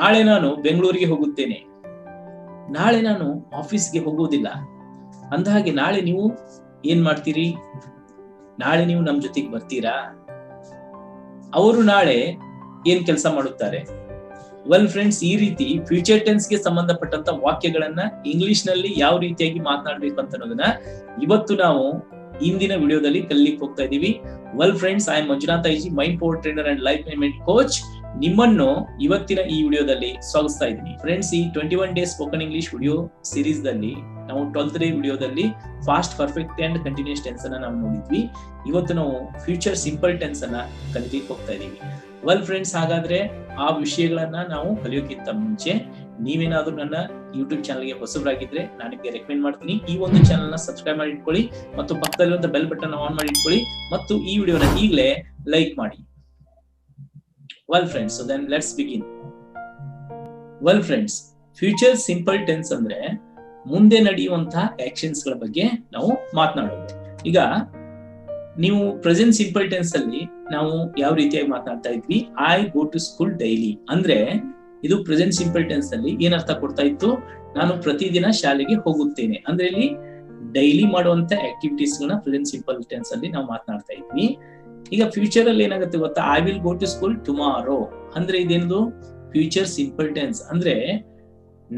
ನಾಳೆ ನಾನು ಬೆಂಗಳೂರಿಗೆ ಹೋಗುತ್ತೇನೆ, ನಾಳೆ ನಾನು ಆಫೀಸ್ಗೆ ಹೋಗುವುದಿಲ್ಲ. ಅಂದಹಾಗೆ ನಾಳೆ ನೀವು ಏನ್ ಮಾಡ್ತೀರಿ? ನಾಳೆ ನೀವು ನಮ್ ಜೊತೆಗೆ ಬರ್ತೀರಾ? ಅವರು ನಾಳೆ ಏನ್ ಕೆಲಸ ಮಾಡುತ್ತಾರೆ? ವೆಲ್ ಫ್ರೆಂಡ್ಸ್, ಈ ರೀತಿ ಫ್ಯೂಚರ್ ಟೆನ್ಸ್ ಗೆ ಸಂಬಂಧಪಟ್ಟಂತ ವಾಕ್ಯಗಳನ್ನ ಇಂಗ್ಲಿಷ್ ನಲ್ಲಿ ಯಾವ ರೀತಿಯಾಗಿ ಮಾತನಾಡ್ಬೇಕು ಅಂತ ಅನ್ನೋದನ್ನ ಇವತ್ತು ನಾವು ಇಂದಿನ ವಿಡಿಯೋದಲ್ಲಿ ಕಲಿಲಿಕ್ಕೆ ಹೋಗ್ತಾ ಇದೀವಿ. Well friends, I am Manjunath I G, mind power trainer and life management coach. ನಿಮ್ಮನ್ನು ಇವತ್ತಿನ ಈ ವಿಡಿಯೋದಲ್ಲಿ ಸ್ವಾಗತಿಸ್ತಾ ಇದ್ದೀನಿ. ಫ್ರೆಂಡ್ಸ್, ಈ 21 days spoken English video series ದಲ್ಲಿ ನಾವು 12th ಡೇ ವಿಡಿಯೋದಲ್ಲಿ past, perfect and continuous tense ಅನ್ನ ನಾವು ನೋಡಿದ್ವಿ. ಇವತ್ತು ನಾವು ಫ್ಯೂಚರ್ ಸಿಂಪಲ್ ಟೆನ್ಸ್ ಅನ್ನ ಕಲಿಲಿಕ್ಕೆ ಹೋಗ್ತಾ ಇದೀವಿ. ವೆಲ್ ಫ್ರೆಂಡ್ಸ್, ಹಾಗಾದ್ರೆ ಆ ವಿಷಯಗಳನ್ನ ನಾವು ಕಲಿಯೋಕ್ಕಿಂತ ಮುಂಚೆ ನೀವೇನಾದ್ರೂ ನನ್ನ ಯೂಟ್ಯೂಬ್ ಚಾನಲ್ಗೆ ಹೊಸಬರಾಗಿದ್ರೆ ನಾನು ನಿಮಗೆ ರೆಕಮೆಂಡ್ ಮಾಡ್ತೀನಿ, ಈ ಒಂದು ಚಾನಲ್ ನ ಸಬ್ಸ್ಕ್ರೈಬ್ ಮಾಡಿ ಇಟ್ಕೊಳ್ಳಿ ಮತ್ತು ಪಕ್ಕದಲ್ಲಿರುವಂತ ಬೆಲ್ ಬಟನ್ ಆನ್ ಮಾಡಿ ಇಟ್ಕೊಳ್ಳಿ ಮತ್ತು ಈ ವಿಡಿಯೋನ ಈಗಲೇ ಲೈಕ್ ಮಾಡಿ. Well friends, so then let's begin. Well friends, future simple tense ಅಂದ್ರೆ ಮುಂದೆ ನಡೆಯುವಂತಹ ಆಕ್ಷನ್ಸ್ ಗಳ ಬಗ್ಗೆ ನಾವು ಮಾತನಾಡೋದು. ಈಗ ನೀವು ಪ್ರೆಸೆಂಟ್ ಸಿಂಪಲ್ ಟೆನ್ಸ್ ಅಲ್ಲಿ ನಾವು ಯಾವ ರೀತಿಯಾಗಿ ಮಾತನಾಡ್ತಾ ಇದ್ವಿ? I go to school daily ಅಂದ್ರೆ ಇದು ಪ್ರೆಸೆಂಟ್ ಸಿಂಪಲ್ ಟೆನ್ಸ್ ಅಲ್ಲಿ ಏನ್ ಅರ್ಥ ಕೊಡ್ತಾ ಇತ್ತು? ನಾನು ಪ್ರತಿದಿನ ಶಾಲೆಗೆ ಹೋಗುತ್ತೇನೆ ಅಂದ್ರೆ ಇಲ್ಲಿ ಡೈಲಿ ಮಾಡುವಂತ ಆಕ್ಟಿವಿಟೀಸ್ ಗಳನ್ನ ಪ್ರೆಸೆಂಟ್ ಸಿಂಪಲ್ ಟೆನ್ಸ್ ಅಲ್ಲಿ ನಾವು ಮಾತನಾಡ್ತಾ ಇದ್ವಿ. ಈಗ ಫ್ಯೂಚರ್ ಅಲ್ಲಿ ಏನಾಗುತ್ತೆ ಗೊತ್ತಾ? I will go to school tomorrow ಅಂದ್ರೆ ಇದೇನದು? ಫ್ಯೂಚರ್ ಸಿಂಪಲ್ ಟೆನ್ಸ್ ಅಂದ್ರೆ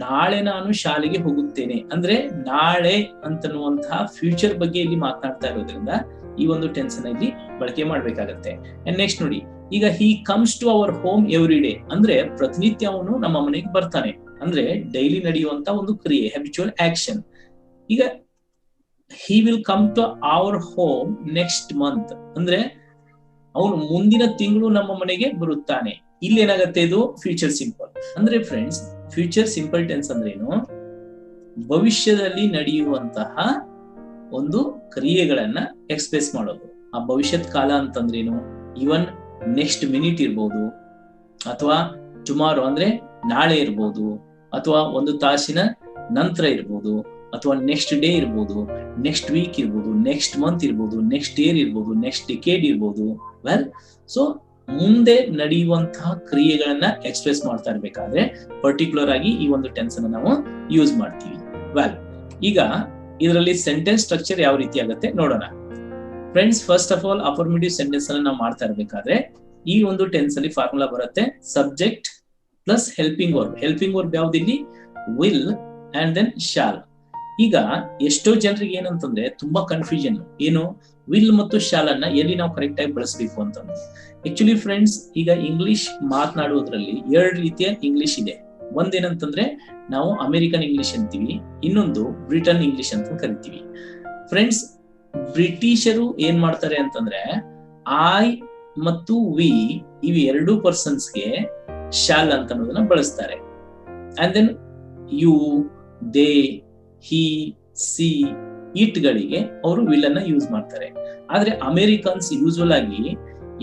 ನಾಳೆ ನಾನು ಶಾಲೆಗೆ ಹೋಗುತ್ತೇನೆ ಅಂದ್ರೆ ನಾಳೆ ಅಂತನ್ನುವಂತಹ ಫ್ಯೂಚರ್ ಬಗ್ಗೆ ಇಲ್ಲಿ ಮಾತನಾಡ್ತಾ ಇರೋದ್ರಿಂದ ಈ ಒಂದು ಟೆನ್ಸ್ ಅನ್ನ ಇಲ್ಲಿ ಬಳಕೆ ಮಾಡ್ಬೇಕಾಗತ್ತೆ. ಅಂಡ್ ನೆಕ್ಸ್ಟ್ ನೋಡಿ, ಈಗ he comes to our home every day ಅಂದ್ರೆ ಪ್ರತಿನಿತ್ಯ ಅವನು ನಮ್ಮ ಮನೆಗೆ ಬರ್ತಾನೆ ಅಂದ್ರೆ ಡೈಲಿ ನಡೆಯುವಂತ ಒಂದು ಕ್ರಿಯೆ, ಹ್ಯಾಬಿಚುವಲ್ ಆಕ್ಷನ್. ಈಗ he will come to our home next month ಅಂದ್ರೆ ಅವನು ಮುಂದಿನ ತಿಂಗಳು ನಮ್ಮ ಮನೆಗೆ ಬರುತ್ತಾನೆ. ಇಲ್ಲಿ ಏನಾಗುತ್ತೆ? ಇದು ಫ್ಯೂಚರ್ ಸಿಂಪಲ್ ಅಂದ್ರೆ ಫ್ರೆಂಡ್ಸ್, ಫ್ಯೂಚರ್ ಸಿಂಪಲ್ ಟೆನ್ಸ್ ಅಂದ್ರೆ ಏನು? ಭವಿಷ್ಯದಲ್ಲಿ ನಡೆಯುವಂತಹ ಒಂದು ಕ್ರಿಯೆಗಳನ್ನ ಎಕ್ಸ್ಪ್ರೆಸ್ ಮಾಡೋದು. ಆ ಭವಿಷ್ಯತ್ ಕಾಲ ಅಂತಂದ್ರೇನು? ಈವನ್ ನೆಕ್ಸ್ಟ್ ಮಿನಿಟ್ ಇರ್ಬೋದು, ಅಥವಾ ಟುಮಾರೋ ಅಂದ್ರೆ ನಾಳೆ ಇರ್ಬೋದು, ಅಥವಾ ಒಂದು ತಾಸಿನ ನಂತರ ಇರ್ಬೋದು, ಅಥವಾ ನೆಕ್ಸ್ಟ್ ಡೇ ಇರ್ಬೋದು, ನೆಕ್ಸ್ಟ್ ವೀಕ್ ಇರ್ಬೋದು, ನೆಕ್ಸ್ಟ್ ಮಂತ್ ಇರ್ಬೋದು, ನೆಕ್ಸ್ಟ್ ಇಯರ್ ಇರ್ಬೋದು, ನೆಕ್ಸ್ಟ್ ಡಿಕೇಡ್ ಇರ್ಬೋದು. ವೆಲ್, ಸೊ ಮುಂದೆ ನಡೆಯುವಂತಹ ಕ್ರಿಯೆಗಳನ್ನ ಎಕ್ಸ್ಪ್ರೆಸ್ ಮಾಡ್ತಾ ಇರ್ಬೇಕಾದ್ರೆ ಪರ್ಟಿಕ್ಯುಲರ್ ಆಗಿ ಈ ಒಂದು ಟೆನ್ಸ್ ಅನ್ನ ನಾವು ಯೂಸ್ ಮಾಡ್ತೀವಿ. ವೆಲ್, ಈಗ ಇದರಲ್ಲಿ ಸೆಂಟೆನ್ಸ್ ಸ್ಟ್ರಕ್ಚರ್ ಯಾವ ರೀತಿ ಆಗುತ್ತೆ ನೋಡೋಣ. Friends, first of all affirmative sentence ಅನ್ನ ನಾವು ಮಾಡ್ತಾ ಇರ್ಬೇಕಾದ್ರೆ ಈ ಒಂದು ಟೆನ್ಸ್ ಅಲ್ಲಿ ಫಾರ್ಮುಲಾ ಬರುತ್ತೆ subject plus helping verb. Helping verb ಯಾವ್ದಿಲ್ಲಿ? Will and then shall. ಈಗ ಎಷ್ಟೋ ಜನರಿಗೆ ಏನಂತಂದ್ರೆ ತುಂಬಾ ಕನ್ಫ್ಯೂಷನ್, ಏನು ವಿಲ್ ಮತ್ತು ಶಾಲ್ ಅನ್ನ ಎಲ್ಲಿ ನಾವು ಕರೆಕ್ಟ್ ಆಗಿ ಬಳಸಬೇಕು ಅಂತಂದ್ರೆ. ಆಕ್ಚುಲಿ ಫ್ರೆಂಡ್ಸ್, ಈಗ ಇಂಗ್ಲಿಷ್ ಮಾತನಾಡುವುದರಲ್ಲಿ 2 ರೀತಿಯ ಇಂಗ್ಲಿಷ್ ಇದೆ. ಒಂದೇನಂತಂದ್ರೆ ನಾವು ಅಮೆರಿಕನ್ ಇಂಗ್ಲಿಷ್ ಅಂತೀವಿ, ಇನ್ನೊಂದು ಬ್ರಿಟನ್ ಇಂಗ್ಲಿಷ್ ಅಂತ ಕರಿತೀವಿ. ಫ್ರೆಂಡ್ಸ್, ಬ್ರಿಟಿಷರು ಏನ್ ಮಾಡ್ತಾರೆ ಅಂತಂದ್ರೆ ಐ ಮತ್ತು ವಿ ಇವು 2 ಪರ್ಸನ್ಸ್ಗೆ ಶಾಲ್ ಅಂತ ಅನ್ನೋದನ್ನ ಬಳಸ್ತಾರೆ. And then you, they, he, she, it ಗಳಿಗೆ ಅವರು ವಿಲ್ ಅನ್ನ ಯೂಸ್ ಮಾಡ್ತಾರೆ. ಆದ್ರೆ ಅಮೆರಿಕನ್ಸ್ ಯೂಶುವಲ್ ಆಗಿ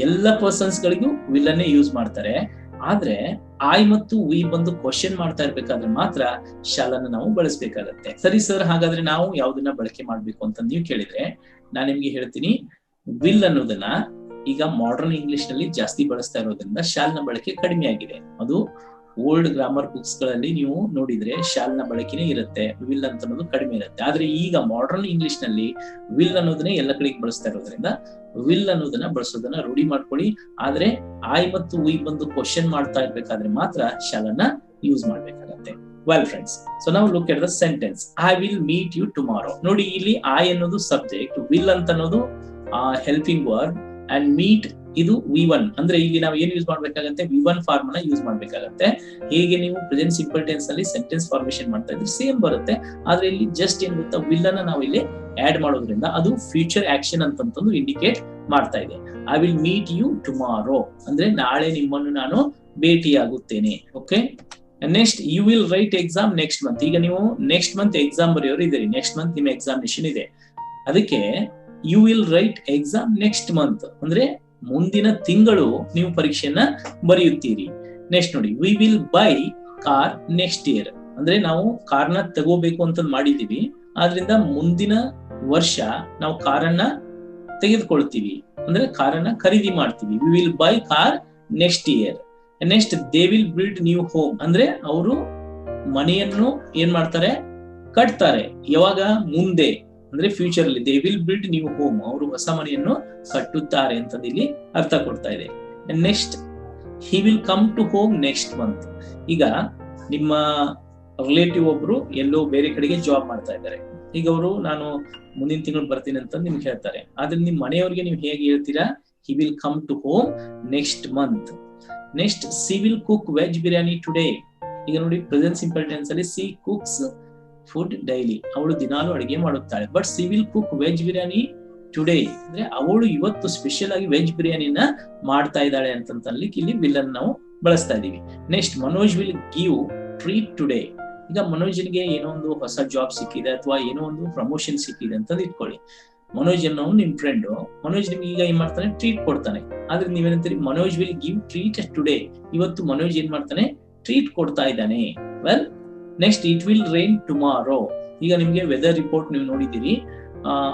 ಎಲ್ಲ ಪರ್ಸನ್ಸ್ ಗಳಿಗೂ ವಿಲ್ ಅನ್ನೇ ಯೂಸ್ ಮಾಡ್ತಾರೆ. ಆದ್ರೆ ಐ ಮತ್ತು ವಿ ಬಂದು ಕ್ವಶನ್ ಮಾಡ್ತಾ ಇರ್ಬೇಕಾದ್ರೆ ಮಾತ್ರ ಶಾಲ್ ಅನ್ನ ನಾವು ಬಳಸಬೇಕಾಗತ್ತೆ. ಸರಿ ಸರ್, ಹಾಗಾದ್ರೆ ನಾವು ಯಾವ್ದನ್ನ ಬಳಕೆ ಮಾಡ್ಬೇಕು ಅಂತ ನೀವು ಕೇಳಿದ್ರೆ ನಾನು ನಿಮ್ಗೆ ಹೇಳ್ತೀನಿ, ವಿಲ್ ಅನ್ನೋದನ್ನ ಈಗ ಮಾಡರ್ನ್ ಇಂಗ್ಲಿಷ್ ನಲ್ಲಿ ಜಾಸ್ತಿ ಬಳಸ್ತಾ ಇರೋದ್ರಿಂದ ಶಾಲ್ ನ ಬಳಕೆ ಕಡಿಮೆ ಆಗಿದೆ. ಅದು ಓಲ್ಡ್ ಗ್ರಾಮರ್ ಬುಕ್ಸ್ ಗಳಲ್ಲಿ ನೀವು ನೋಡಿದ್ರೆ ಶಾಲ್ ನ ಬಳಕೆನೇ ಇರುತ್ತೆ, ವಿಲ್ ಅಂತ ಅನ್ನೋದು ಕಡಿಮೆ ಇರುತ್ತೆ. ಆದ್ರೆ ಈಗ ಮಾಡರ್ನ್ ಇಂಗ್ಲಿಷ್ ನಲ್ಲಿ ವಿಲ್ ಅನ್ನೋದನ್ನೇ ಎಲ್ಲ ಕಡೆಗೆ ಬಳಸ್ತಾ ಇರೋದ್ರಿಂದ ವಿಲ್ ಅನ್ನೋದನ್ನ ಬಳಸೋದನ್ನ ರೂಢಿ ಮಾಡ್ಕೊಳ್ಳಿ. ಆದ್ರೆ ಐ ಮತ್ತು ವಿ ಬಂದು ಕ್ವಶನ್ ಮಾಡ್ತಾ ಇರ್ಬೇಕಾದ್ರೆ ಮಾತ್ರ ಶಾಲ್ ಅನ್ನ ಯೂಸ್ ಮಾಡ್ಬೇಕಾಗತ್ತೆ. ವೆಲ್ ಫ್ರೆಂಡ್ಸ್, ಸೊ ನಾವು look at the sentence. I will meet you tomorrow. ನೋಡಿ, ಇಲ್ಲಿ ಐ ಅನ್ನೋದು ಸಬ್ಜೆಕ್ಟ್, ವಿಲ್ ಅಂತ ಅನ್ನೋದು ಹೆಲ್ಪಿಂಗ್ ವರ್ಬ್ ಅಂಡ್ ಮೀಟ್ ಇದು V1 ಅಂದ್ರೆ ಇಲ್ಲಿ ನಾವು ಏನ್ ಯೂಸ್ ಮಾಡ್ಬೇಕಾಗತ್ತೆ? V1 ಫಾರ್ಮ್ ಅನ್ನ ಯೂಸ್ ಮಾಡ್ಬೇಕಾಗತ್ತೆ. ಹೇಗೆ ನೀವು ಪ್ರೆಸೆಂಟ್ ಸಿಂಪಲ್ ಟೆನ್ಸ್ ಅಲ್ಲಿ ಸೆಂಟೆನ್ಸ್ ಫಾರ್ಮೇಶನ್ ಮಾಡ್ತಾ ಇದ್ರೆ ಸೇಮ್ ಬರುತ್ತೆ. ಆದ್ರೆ ಇಲ್ಲಿ ಜಸ್ಟ್ ಏನ್ ಗೊತ್ತಾ, ವಿಲ್ ಅನ್ನ ನಾವು ಇಲ್ಲಿ ಆಡ್ ಮಾಡೋದ್ರಿಂದ ಅದು ಫ್ಯೂಚರ್ ಆಕ್ಷನ್ ಅಂತಂದು ಇಂಡಿಕೇಟ್ ಮಾಡ್ತಾ ಇದೆ. I will meet you tomorrow ಅಂದ್ರೆ ನಾಳೆ ನಿಮ್ಮನ್ನು ನಾನು ಭೇಟಿಯಾಗುತ್ತೇನೆ. Okay, next you will write exam next month. ಈಗ ನೀವು ನೆಕ್ಸ್ಟ್ ಮಂತ್ ಎಕ್ಸಾಮ್ ಬರೆಯೋರು ಇದ್ದೀರಿ, ನೆಕ್ಸ್ಟ್ ಮಂತ್ ನಿಮ್ಮ ಎಕ್ಸಾಮಿನೇಷನ್ ಇದೆ, ಅದಕ್ಕೆ you will write exam next month ಅಂದ್ರೆ ಮುಂದಿನ ತಿಂಗಳು ನೀವು ಪರೀಕ್ಷೆಯನ್ನ ಬರೆಯುತ್ತೀರಿ. ನೆಕ್ಸ್ಟ್ ನೋಡಿ, we will buy car next year ಅಂದ್ರೆ ನಾವು ಕಾರ್ನ ತಗೋಬೇಕು ಅಂತ ಮಾಡಿದೀವಿ, ಆದ್ರಿಂದ ಮುಂದಿನ ವರ್ಷ ನಾವು ಕಾರನ್ನ ತೆಗೆದುಕೊಳ್ತೀವಿ ಅಂದ್ರೆ ಕಾರನ್ನ ಖರೀದಿ ಮಾಡ್ತೀವಿ. V will buy car next year. Next they will build new home ಅಂದ್ರೆ ಅವರು ಮನೆಯನ್ನು ಏನ್ ಮಾಡ್ತಾರೆ, ಕಟ್ತಾರೆ. ಯಾವಾಗ? ಮುಂದೆ, ಅಂದ್ರೆ ಫ್ಯೂಚರ್ ಅಲ್ಲಿ. They will build new home, ಅವರು ಹೊಸ ಮನೆಯನ್ನು ಕಟ್ಟುತ್ತಾರೆ ಅಂತಂದು ಇಲ್ಲಿ ಅರ್ಥ ಕೊಡ್ತಾ ಇದೆ. Next he will come to home next month. ಈಗ ನಿಮ್ಮ ರಿಲೇಟಿವ್ ಒಬ್ರು ಎಲ್ಲೋ ಬೇರೆ ಕಡೆಗೆ ಜಾಬ್ ಮಾಡ್ತಾ ಇದ್ದಾರೆ. ಈಗ ಅವರು ನಾನು ಮುಂದಿನ ತಿಂಗಳು ಬರ್ತೀನಿ ಅಂತ ನಿಮ್ಗೆ ಹೇಳ್ತಾರೆ. ಆದ್ರೆ ನಿಮ್ ಮನೆಯವ್ರಿಗೆ ನೀವು ಹೇಗೆ ಹೇಳ್ತೀರಾ? He will come to home next month. Next she will cook veg biryani today. ಈಗ ನೋಡಿ ಪ್ರೆಸೆಂಟ್ ಸಿಂಪಲ್ ಟೆನ್ಸ್ ಅಲ್ಲಿ ಸಿ ಕುಕ್ಸ್ ಫುಡ್ ಡೈಲಿ, ಅವಳು ದಿನಾಲು ಅಡಿಗೆ ಮಾಡುತ್ತಾಳೆ. But she will cook veg biryani today ಅಂದ್ರೆ ಅವಳು ಇವತ್ತು ಸ್ಪೆಷಲ್ ಆಗಿ ವೆಜ್ ಬಿರಿಯಾನಿನ ಮಾಡ್ತಾ ಇದ್ದಾಳೆ ಅಂತಂತಲ್ಲಿ ಇಲ್ಲಿ ವಿಲ್ ಅನ್ನು ನಾವು ಬಳಸ್ತಾ ಇದೀವಿ. Next Manoj will give treat today. ಈಗ ಮನೋಜ್ಗೆ ಏನೋ ಒಂದು ಹೊಸ ಜಾಬ್ ಸಿಕ್ಕಿದೆ ಅಥವಾ ಏನೋ ಒಂದು ಪ್ರಮೋಷನ್ ಸಿಕ್ಕಿದೆ ಅಂತ ಇಟ್ಕೊಳ್ಳಿ. ಮನೋಜ್ ಅನ್ನೋ ನಿಮ್ ಫ್ರೆಂಡ್, ಮನೋಜ್ ನಿಮ್ಗೆ ಈಗ ಏನ್ ಮಾಡ್ತಾನೆ? ಟ್ರೀಟ್ ಕೊಡ್ತಾನೆ. ಆದ್ರೆ ನೀವೇನಂತೀರಿ? Manoj will give treat today. ಇವತ್ತು ಮನೋಜ್ ಏನ್ ಮಾಡ್ತಾನೆ? ಟ್ರೀಟ್ ಕೊಡ್ತಾ ಇದ್ದಾನೆ. Well, next it will rain tomorrow. ಈಗ ನಿಮ್ಗೆ ವೆದರ್ ರಿಪೋರ್ಟ್ ನೀವು ನೋಡಿದ್ದೀರಿ,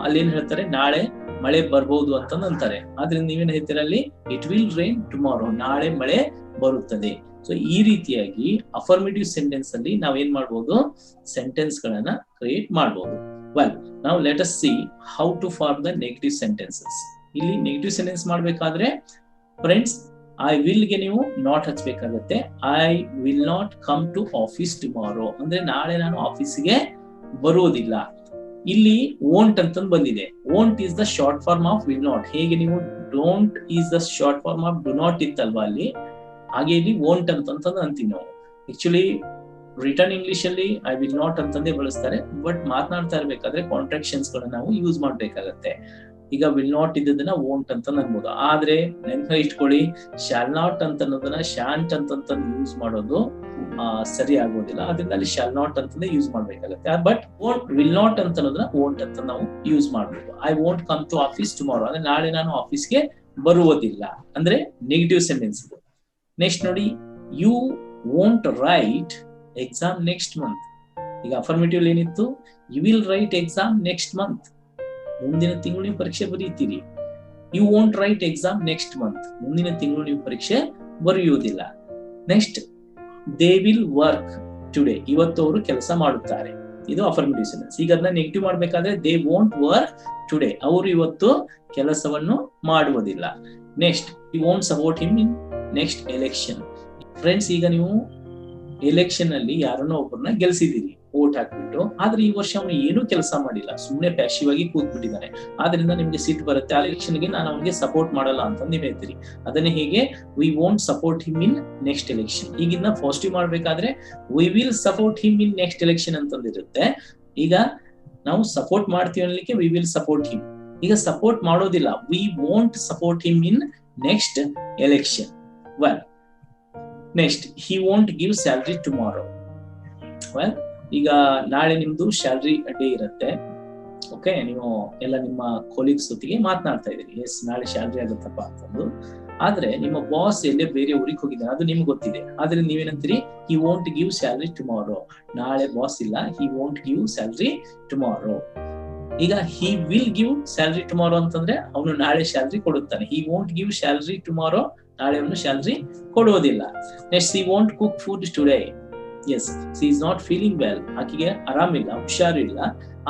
ಅಲ್ಲಿ ಏನ್ ಹೇಳ್ತಾರೆ? ನಾಳೆ ಮಳೆ ಬರ್ಬಹುದು ಅಂತ ಅಂತಾರೆ. ಆದ್ರೆ ನೀವೇನ್ ಹೇಳ್ತೀರ ಅಲ್ಲಿ? ಇಟ್ ವಿಲ್ ರೈನ್ ಟುಮಾರೋ, ನಾಳೆ ಮಳೆ ಬರುತ್ತದೆ. ಸೊ ಈ ರೀತಿಯಾಗಿ ಅಫರ್ಮೇಟಿವ್ ಸೆಂಟೆನ್ಸ್ ಅಲ್ಲಿ ನಾವ್ ಏನ್ ಮಾಡ್ಬೋದು? ಸೆಂಟೆನ್ಸ್ ಗಳನ್ನ ಕ್ರಿಯೇಟ್ ಮಾಡ್ಬೋದು. ವೆಲ್, ನಾವು let us see how to form the negative sentences. ಇಲ್ಲಿ ನೆಗೆಟಿವ್ ಸೆಂಟೆನ್ಸ್ ಮಾಡ್ಬೇಕಾದ್ರೆ ಫ್ರೆಂಡ್ಸ್, ಐ ವಿಲ್ ಗೆ ನೀವು ನಾಟ್ ಹಚ್ಬೇಕಾಗತ್ತೆ. I will not come to office tomorrow ಅಂದ್ರೆ ನಾಳೆ ನಾನು ಆಫೀಸ್ಗೆ ಬರುವುದಿಲ್ಲ. ಇಲ್ಲಿ ವೋಂಟ್ ಅಂತ ಬಂದಿದೆ. Won't is the short form of will not. ಹೇಗೆ ನೀವು don't is the short form of do not ಇತ್ತಲ್ವಾ ಅಲ್ಲಿ, ಹಾಗೆ ಇಲ್ಲಿ ವೋಂಟ್ ಅಂತಂದ್ ಅಂತೀವಿ ನಾವು. ಆಕ್ಚುಲಿ ರಿಟರ್ನ್ ಇಂಗ್ಲಿಷ್ ಅಲ್ಲಿ ಐ ವಿಲ್ ನಾಟ್ ಅಂತಂದೇ ಬಳಸ್ತಾರೆ. ಬಟ್ ಮಾತನಾಡ್ತಾ ಇರ್ಬೇಕಾದ್ರೆ ಕಾಂಟ್ರಾಕ್ಷನ್ಸ್ ಗಳನ್ನ ನಾವು ಯೂಸ್ ಮಾಡ್ಬೇಕಾಗತ್ತೆ. ಈಗ ವಿಲ್ ನಾಟ್ ಇದ್ದದನ್ನ ವೋಂಟ್ ಅಂತ ಅನ್ಬೋದು. ಆದ್ರೆ ನೆನಪು ಇಟ್ಕೊಳ್ಳಿ, ಶಾಲ್ ನಾಟ್ ಅಂತ ಅನ್ನೋದನ್ನ ಶಾಂಟ್ ಅಂತ ಯೂಸ್ ಮಾಡೋದು ಸರಿ ಆಗೋದಿಲ್ಲ. ಅದರಿಂದ ಅಲ್ಲಿ ಶಾಲ್ ನಾಟ್ ಅಂತಂದೇ ಯೂಸ್ ಮಾಡ್ಬೇಕಾಗತ್ತೆ. ಬಟ್ ವಿಲ್ ನಾಟ್ ಅಂತ ಅನ್ನೋದನ್ನ ವೋಂಟ್ ಅಂತ ನಾವು ಯೂಸ್ ಮಾಡ್ಬೋದು. I won't come to office tomorrow ಅಂದ್ರೆ ನಾಳೆ ನಾನು ಆಫೀಸ್ಗೆ ಬರುವುದಿಲ್ಲ ಅಂದ್ರೆ ನೆಗೆಟಿವ್ ಸೆಂಟೆನ್ಸ್ ಇದು. ನೆಕ್ಸ್ಟ್ ನೋಡಿ, you won't write exam next month. ಈಗ ಅಫರ್ಮೇಟಿವ್ ಏನಿತ್ತು? You will write exam next month. ಮುಂದಿನ ತಿಂಗಳು ನೀವು ಪರೀಕ್ಷೆ ಬರೀತೀರಿ. You won't write exam next month. ಮುಂದಿನ ತಿಂಗಳು ನೀವು ಪರೀಕ್ಷೆ ಬರೆಯುವುದಿಲ್ಲ. Next they will work today. ಇವತ್ತು ಅವರು ಕೆಲಸ ಮಾಡುತ್ತಾರೆ. ಇದು ಅಫರ್ಮೇಟಿವ್ ಸೆಂಟೆನ್ಸ್. ಈಗ ಅದನ್ನ ನೆಗೆಟಿವ್ ಮಾಡ್ಬೇಕಾದ್ರೆ ದೇ ವೋಂಟ್ ವರ್ಕ್ ಟುಡೇ. ಅವರು ಇವತ್ತು ಕೆಲಸವನ್ನು ಮಾಡುವುದಿಲ್ಲ. Next you won't support him in next election. Friends, ಈಗ ನೀವು ಎಲೆಕ್ಷನ್ ಅಲ್ಲಿ ಯಾರನ್ನೋ ಒಬ್ಬರನ್ನ ಗೆಲ್ಸಿದೀರಿ ವೋಟ್ ಹಾಕ್ಬಿಟ್ಟು. ಆದ್ರೆ ಈ ವರ್ಷ ಅವನು ಏನೂ ಕೆಲಸ ಮಾಡಿಲ್ಲ, ಸುಮ್ಮನೆ ಪ್ಯಾಸಿವ್ ಆಗಿ ಕೂತ್ಬಿಟ್ಟಿದ್ದಾನೆ. ಆದ್ರಿಂದ ನಿಮ್ಗೆ ಸಿಟ್ಟು ಬರುತ್ತೆ. ಆ ಎಲೆಕ್ಷನ್ಗೆ ನಾನು ಅವನಿಗೆ ಸಪೋರ್ಟ್ ಮಾಡಲ್ಲ ಅಂತ ನೀವು ಹೇಳ್ತೀರಿ. ಅದನ್ನೇ ಹೇಗೆ we won't support him in next election. ಈಗಿನ ಪಾಸಿಟಿವ್ ಮಾಡ್ಬೇಕಾದ್ರೆ we will support him in next election ಅಂತಂದಿರುತ್ತೆ. ಈಗ ನಾವು ಸಪೋರ್ಟ್ ಮಾಡ್ತೀವಿ ಅನ್ಲಿಕ್ಕೆ ವಿ ವಿಲ್ ಸಪೋರ್ಟ್ ಹಿಮ್. ಈಗ ಸಪೋರ್ಟ್ ಮಾಡೋದಿಲ್ಲ, we won't support him in next election. Well, next he won't give salary tomorrow. Well, ಈಗ ನಾಳೆ ನಿಮ್ದು ಸ್ಯಾಲರಿ ಡೇ ಇರುತ್ತೆ. ಓಕೆ, ನೀವು ಎಲ್ಲ ನಿಮ್ಮ ಕೊಲೀಗ್ಸ್ ಜೊತೆಗೆ ಮಾತನಾಡ್ತಾ ಇದ್ದೀರಿ. ಎಸ್, ನಾಳೆ ಸ್ಯಾಲರಿ ಆಗುತ್ತಪ್ಪ ಅಂತಂದು. ಆದ್ರೆ ನಿಮ್ಮ ಬಾಸ್ ಎಲ್ಲೇ ಬೇರೆ ಊರಿಗೆ ಹೋಗಿದ್ದಾರೆ, ಅದು ನಿಮ್ಗೆ ಗೊತ್ತಿದೆ. ಆದ್ರೆ ನೀವೇನಂತೀರಿ? He won't give salary tomorrow. ನಾಳೆ ಬಾಸ್ ಇಲ್ಲ, he won't give salary tomorrow. ಈಗ he will give salary tomorrow ಅಂತಂದ್ರೆ ಅವನು ನಾಳೆ ಸ್ಯಾಲರಿ ಕೊಡುತ್ತಾನೆ. He won't give salary tomorrow, ನಾಳೆ ಅವನು ಸ್ಯಾಲರಿ ಕೊಡುವುದಿಲ್ಲ. Next he won't cook food today. Yes, she is not feeling well. ಆಕೆಗೆ ಆರಾಮಿಲ್ಲ, ಹುಷಾರಿಲ್ಲ.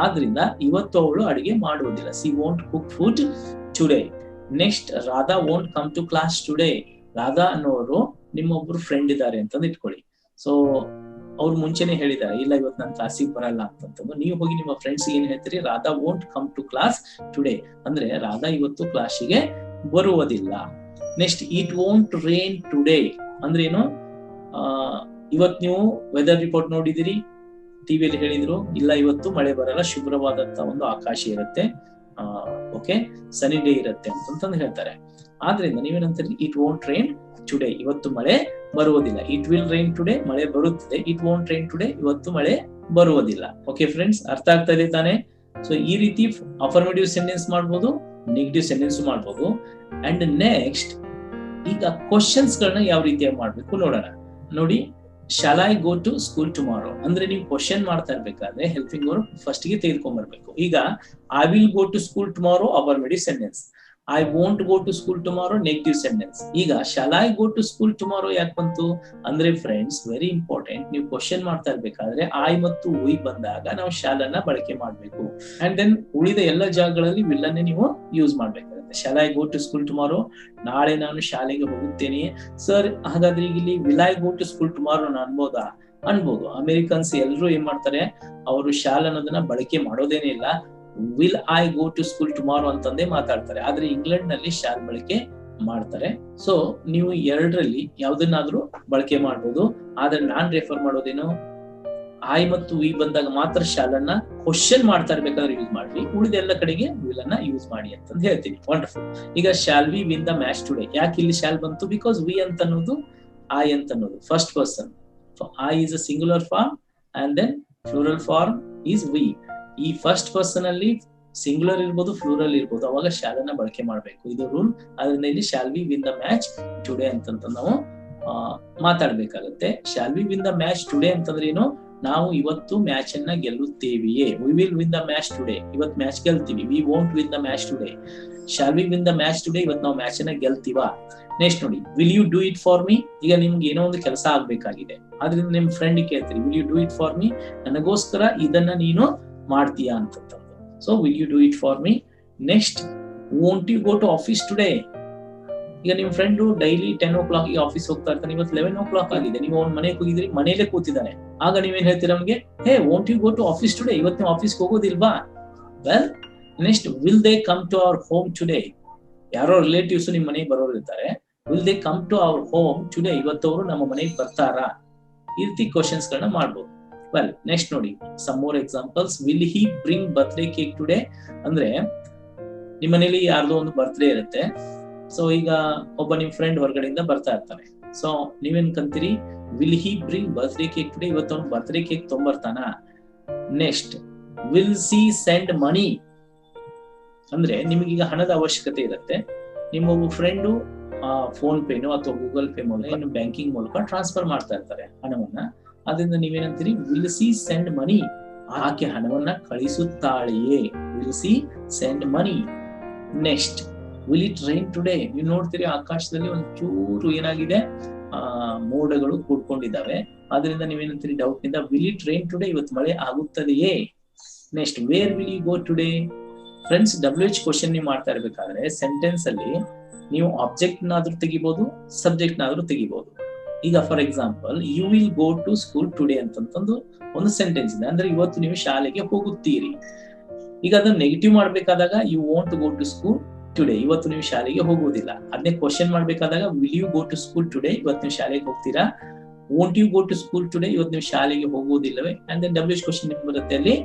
ಆದ್ರಿಂದ ಇವತ್ತು ಅವಳು ಅಡಿಗೆ ಮಾಡುವುದಿಲ್ಲ. She won't cook food today. Next Radha won't come to class today. Radha ಅನ್ನೋರು ನಿಮ್ಮೊಬ್ರು ಫ್ರೆಂಡ್ ಇದ್ದಾರೆ ಅಂತಂದು ಇಟ್ಕೊಳ್ಳಿ. ಸೊ ಅವ್ರು ಮುಂಚೆನೆ ಹೇಳಿದ್ದಾರೆ, ಇಲ್ಲ ಇವತ್ತು ನಾನು ಕ್ಲಾಸಿಗೆ ಬರಲ್ಲ ಅಂತಂದು. ನೀವು ಹೋಗಿ ನಿಮ್ಮ ಫ್ರೆಂಡ್ಸ್ ಏನ್ ಹೇಳ್ತೀರಿ? Radha won't come to class today ಅಂದ್ರೆ ರಾಧಾ ಇವತ್ತು ಕ್ಲಾಸಿಗೆ ಬರುವುದಿಲ್ಲ. Next it won't rain today ಅಂದ್ರೆ ಏನು? ಇವತ್ ನೀವು ವೆದರ್ ರಿಪೋರ್ಟ್ ನೋಡಿದಿರಿ, ಟಿವಿಯಲ್ಲಿ ಹೇಳಿದ್ರು, ಇಲ್ಲ ಇವತ್ತು ಮಳೆ ಬರಲ್ಲ, ಶುಭ್ರವಾದಂತ ಒಂದು ಆಕಾಶ ಇರುತ್ತೆ, ಓಕೆ, ಸನಿ ಡೇ ಇರುತ್ತೆ ಅಂತಂದು ಹೇಳ್ತಾರೆ. ಆದ್ರಿಂದ ನೀವೇನಂತೀರಿ? ಇಟ್ ವೋಂಟ್ ರೈನ್ ಟುಡೇ, ಇವತ್ತು ಮಳೆ ಬರುವುದಿಲ್ಲ. ಇಟ್ ವಿಲ್ ರೈನ್ ಟುಡೇ, ಮಳೆ ಬರುತ್ತದೆ. ಇಟ್ ವೋಂಟ್ ರೈನ್ ಟುಡೇ, ಇವತ್ತು ಮಳೆ ಬರುವುದಿಲ್ಲ. ಓಕೆ ಫ್ರೆಂಡ್ಸ್, ಅರ್ಥ ಆಗ್ತಾ ಇದೆ ತಾನೆ? ಸೊ ಈ ರೀತಿ ಅಫರ್ಮೇಟಿವ್ ಸೆಂಟೆನ್ಸ್ ಮಾಡ್ಬೋದು, ನೆಗೆಟಿವ್ ಸೆಂಟೆನ್ಸ್ ಮಾಡ್ಬೋದು. ಅಂಡ್ ನೆಕ್ಸ್ಟ್ ಈಗ ಕ್ವಶನ್ಸ್ ಗಳನ್ನ ಯಾವ ರೀತಿಯಾಗಿ ಮಾಡ್ಬೇಕು ನೋಡೋಣ. ನೋಡಿ, shall I go to school tomorrow ಅಂದ್ರೆ ನೀವು ಕ್ವಶನ್ ಮಾಡ್ತಾ ಇರ್ಬೇಕಾದ್ರೆ ಹೆಲ್ಪಿಂಗ್ ವರ್ಬ್ ಫಸ್ಟ್ ಗೆ ತೆಗೆದುಕೊಂಡ್ ಬರ್ಬೇಕು. ಈಗ I will go to school tomorrow affirmative sentence. I won't go to school tomorrow negative sentence. ಈಗ shall I go to school tomorrow ಯಾಕೆ ಬಂತು ಅಂದ್ರೆ ಫ್ರೆಂಡ್ಸ್, ವೆರಿ ಇಂಪಾರ್ಟೆಂಟ್, ನೀವು ಕ್ವಶನ್ ಮಾಡ್ತಾ ಇರ್ಬೇಕಾದ್ರೆ ಐ ಮತ್ತು ವಿ ಬಂದಾಗ ನಾವು ಶಾಲ್ ಅನ್ನ ಬಳಕೆ ಮಾಡ್ಬೇಕು. ಅಂಡ್ ದೆನ್ ಉಳಿದ ಎಲ್ಲ ಜಾಗಗಳಲ್ಲಿ ವಿಲ್ ಅನ್ನೇ ನೀವು ಯೂಸ್ ಮಾಡ್ಬೇಕಾಗುತ್ತೆ. Shall I go to school tomorrow, ನಾಳೆ ನಾನು ಶಾಲೆಗೆ ಹೋಗುತ್ತೇನೆ. ಸರ್ ಹಾಗಾದ್ರೆ ಈಗ ಇಲ್ಲಿ will I go to school tomorrow ಅನ್ಬೋದಾ? ಅನ್ಬೋದು. ಅಮೆರಿಕನ್ಸ್ ಎಲ್ಲರೂ ಏನ್ ಮಾಡ್ತಾರೆ, ಅವರು ಶಾಲ್ ಅನ್ನೋದನ್ನ ಬಳಕೆ ಮಾಡೋದೇನೇ ಇಲ್ಲ, will I go to school tomorrow ಅಂತಂದೇ ಮಾತಾಡ್ತಾರೆ. ಆದ್ರೆ ಇಂಗ್ಲೆಂಡ್ ನಲ್ಲಿ ಶಾಲ್ ಬಳಕೆ ಮಾಡ್ತಾರೆ. ಸೊ ನೀವು ಎರಡರಲ್ಲಿ ಯಾವ್ದನ್ನಾದ್ರೂ ಬಳಕೆ ಮಾಡ್ಬೋದು. ಆದ್ರೆ ನಾನ್ ರೆಫರ್ ಮಾಡೋದೇನು, ಐ ಮತ್ತು ವಿ ಬಂದಾಗ ಮಾತ್ರ ಶಾಲ್ ಅನ್ನ ಕ್ವಶನ್ ಮಾಡ್ತಾ ಇರ್ಬೇಕಾದ್ರೆ ಯೂಸ್ ಮಾಡ್ರಿ, ಉಳಿದ ಎಲ್ಲ ಕಡೆಗೆ ವಿಲ್ ಅನ್ನ ಯೂಸ್ ಮಾಡಿ ಅಂತಂದು ಹೇಳ್ತೀನಿ. ವಂಡರ್ಫುಲ್. ಈಗ shawl we win the match today, ಯಾಕೆ ಇಲ್ಲಿ ಶಾಲ್ ಬಂತು? ಬಿಕಾಸ್ ವಿ ಅಂತ ಅನ್ನೋದು ಐ ಅಂತ ಅನ್ನೋದು first person. I is a singular form and then plural form is we. ಈ ಫಸ್ಟ್ ಪರ್ಸನ್ ಅಲ್ಲಿ ಸಿಂಗುಲರ್ ಇರ್ಬೋದು, ಫ್ಲೂರಲ್ ಇರ್ಬೋದು, ಅವಾಗ ಶಾಲ್ ಅನ್ನ ಬಳಕೆ ಮಾಡ್ಬೇಕು, ಇದು ರೂಲ್. ಅದರಿಂದ ಇಲ್ಲಿ shall we win the match today ಅಂತ ನಾವು ಮಾತಾಡ್ಬೇಕಾಗತ್ತೆ. Shall we win the match today ಅಂತಂದ್ರೆ ಏನು, ನಾವು ಇವತ್ತು ಮ್ಯಾಚ್ ಅನ್ನ ಗೆಲ್ಲುತ್ತೇವೆಯೇ. We will win the match today, ಇವತ್ತು ಮ್ಯಾಚ್ ಗೆಲ್ತೀವಿ. We won't win the match today. Shall we win the match today, ಇವತ್ತು ನಾವು ಮ್ಯಾಚ್ ಅನ್ನ ಗೆಲ್ತೀವಾ? ನೆಕ್ಸ್ಟ್ ನೋಡಿ, will you do it for me. ಈಗ ನಿಮ್ಗೆ ಏನೋ ಒಂದು ಕೆಲಸ ಆಗ್ಬೇಕಾಗಿದೆ, ಆದ್ರಿಂದ ನಿಮ್ ಫ್ರೆಂಡ್ ಕೇಳ್ತೀರಿ, will you do it for me, ನನಗೋಸ್ಕರ ಇದನ್ನ ನೀನು ಮಾಡ್ತೀಯಾ ಅಂತಂದು. So will you do it for me. Next, won't you go to office today. ಈಗ ನಿಮ್ ಫ್ರೆಂಡ್ ಡೈಲಿ 10 o'clock ಆಫೀಸ್ ಹೋಗ್ತಾ ಇರ್ತಾನೆ, ಇವತ್ತು 11 o'clock ಆಗಿದೆ, ನೀವು ಅವ್ನ ಮನೆಗೆ ಹೋಗಿದ್ರಿ, ಮನೇಲೆ ಕೂತಿದ್ದಾನೆ. ಆಗ ನೀವೇನ್ ಹೇಳ್ತೀರಾ ನಮ್ಗೆ, hey won't you go to office today, ಇವತ್ತು ನೀವು ಆಫೀಸ್ಗೆ ಹೋಗೋದಿಲ್ವಾ? Well, next, will they come to our home today. ಯಾರೋ ರಿಲೇಟಿವ್ಸ್ ನಿಮ್ ಮನೆಗೆ ಬರೋರು ಇರ್ತಾರೆ, will they come to our home today, ಇವತ್ತವರು ನಮ್ಮ ಮನೆಗೆ ಬರ್ತಾರಾ? ಈ ರೀತಿ ಕ್ವಶನ್ಸ್ ಗಳನ್ನ ಮಾಡ್ಬೋದು. ವೆಲ್, ನೆಕ್ಸ್ಟ್ ನೋಡಿ, some more examples. Will he bring birthday cake today ಅಂದ್ರೆ ನಿಮ್ ಮನೇಲಿ ಯಾರ್ದೋ ಒಂದು ಬರ್ತ್ಡೇ ಇರುತ್ತೆ. ಸೊ ಈಗ ಒಬ್ಬ ನಿಮ್ ಫ್ರೆಂಡ್ ಹೊರಗಡೆಯಿಂದ ಬರ್ತಾ ಇರ್ತಾನೆ. ಸೊ ನೀವೇನ್ ಕಂತೀರಿ, will he bring birthday cake today, ಇವತ್ತು ಅವ್ನು ಬರ್ತ್ಡೇ ಕೇಕ್ ತೊಂಬರ್ತಾನ? Next, will she send money ಅಂದ್ರೆ ನಿಮಗೀಗ ಹಣದ ಅವಶ್ಯಕತೆ ಇರುತ್ತೆ. ನಿಮ್ಮ ಫ್ರೆಂಡು ಫೋನ್ ಪೇನೋ ಅಥವಾ ಗೂಗಲ್ ಪೇ ಮೂಲಕ, ಇನ್ನು ಬ್ಯಾಂಕಿಂಗ್ ಮೂಲಕ ಟ್ರಾನ್ಸ್ಫರ್ ಮಾಡ್ತಾ ಇರ್ತಾರೆ ಹಣವನ್ನ. ಅದರಿಂದ ನೀವೇನಂತೀರಿ, ವಿಲ್ ಸಿ ಸೆಂಡ್ ಮನಿ, ಆಕೆ ಹಣವನ್ನ ಕಳಿಸುತ್ತಾಳೆಯೇ, will she send money. Next, will it rain today. ನೀವು ನೋಡ್ತೀರಿ ಆಕಾಶದಲ್ಲಿ ಒಂದು ಚೂರು ಏನಾಗಿದೆ, ಮೋಡಗಳು ಕೂಡ್ಕೊಂಡಿದ್ದಾವೆ. ಆದ್ರಿಂದ ನೀವೇನಂತೀರಿ ಡೌಟ್ ನಿಂದ, ವಿಲ್ ಇಟ್ ರೈನ್ ಟುಡೇ, ಇವತ್ತು ಮಳೆ ಆಗುತ್ತದೆಯೇ? Next, where will you go today. Friends, WH question ನೀವು ಮಾಡ್ತಾ ಇರ್ಬೇಕಾದ್ರೆ ಸೆಂಟೆನ್ಸ್ ಅಲ್ಲಿ ನೀವು ಆಬ್ಜೆಕ್ಟ್ ನಾದ್ರೂ ತೆಗಿಬಹುದು, ಸಬ್ಜೆಕ್ಟ್ ನಾದ್ರೂ ತೆಗಿಬಹುದು. ಈಗ for example, you will go to school today ಅಂತಂದು ಒಂದು ಸೆಂಟೆನ್ಸ್ ಇದೆ, ಅಂದ್ರೆ ಇವತ್ತು ನೀವು ಶಾಲೆಗೆ ಹೋಗುತ್ತೀರಿ. ಈಗ ಅದನ್ನ ನೆಗೆಟಿವ್ ಮಾಡ್ಬೇಕಾದಾಗ you want go to school today, ಇವತ್ತು ನೀವು ಶಾಲೆಗೆ ಹೋಗುವುದಿಲ್ಲ. ಅದನ್ನೇ ಕ್ವಶನ್ ಮಾಡ್ಬೇಕಾದಾಗ will you go to school today, ಇವತ್ತು ನೀವು ಶಾಲೆಗೆ ಹೋಗ್ತೀರಾ? Won't you go to school today, ಇವತ್ತು ನೀವು ಶಾಲೆಗೆ ಹೋಗುವುದಿಲ್ಲವೇ? ಅಂಡ್ ದೆನ್ WH ಕ್ವಶನ್ ನಿಮ್ಗೆ ಬರುತ್ತೆ ಅಲ್ಲಿ,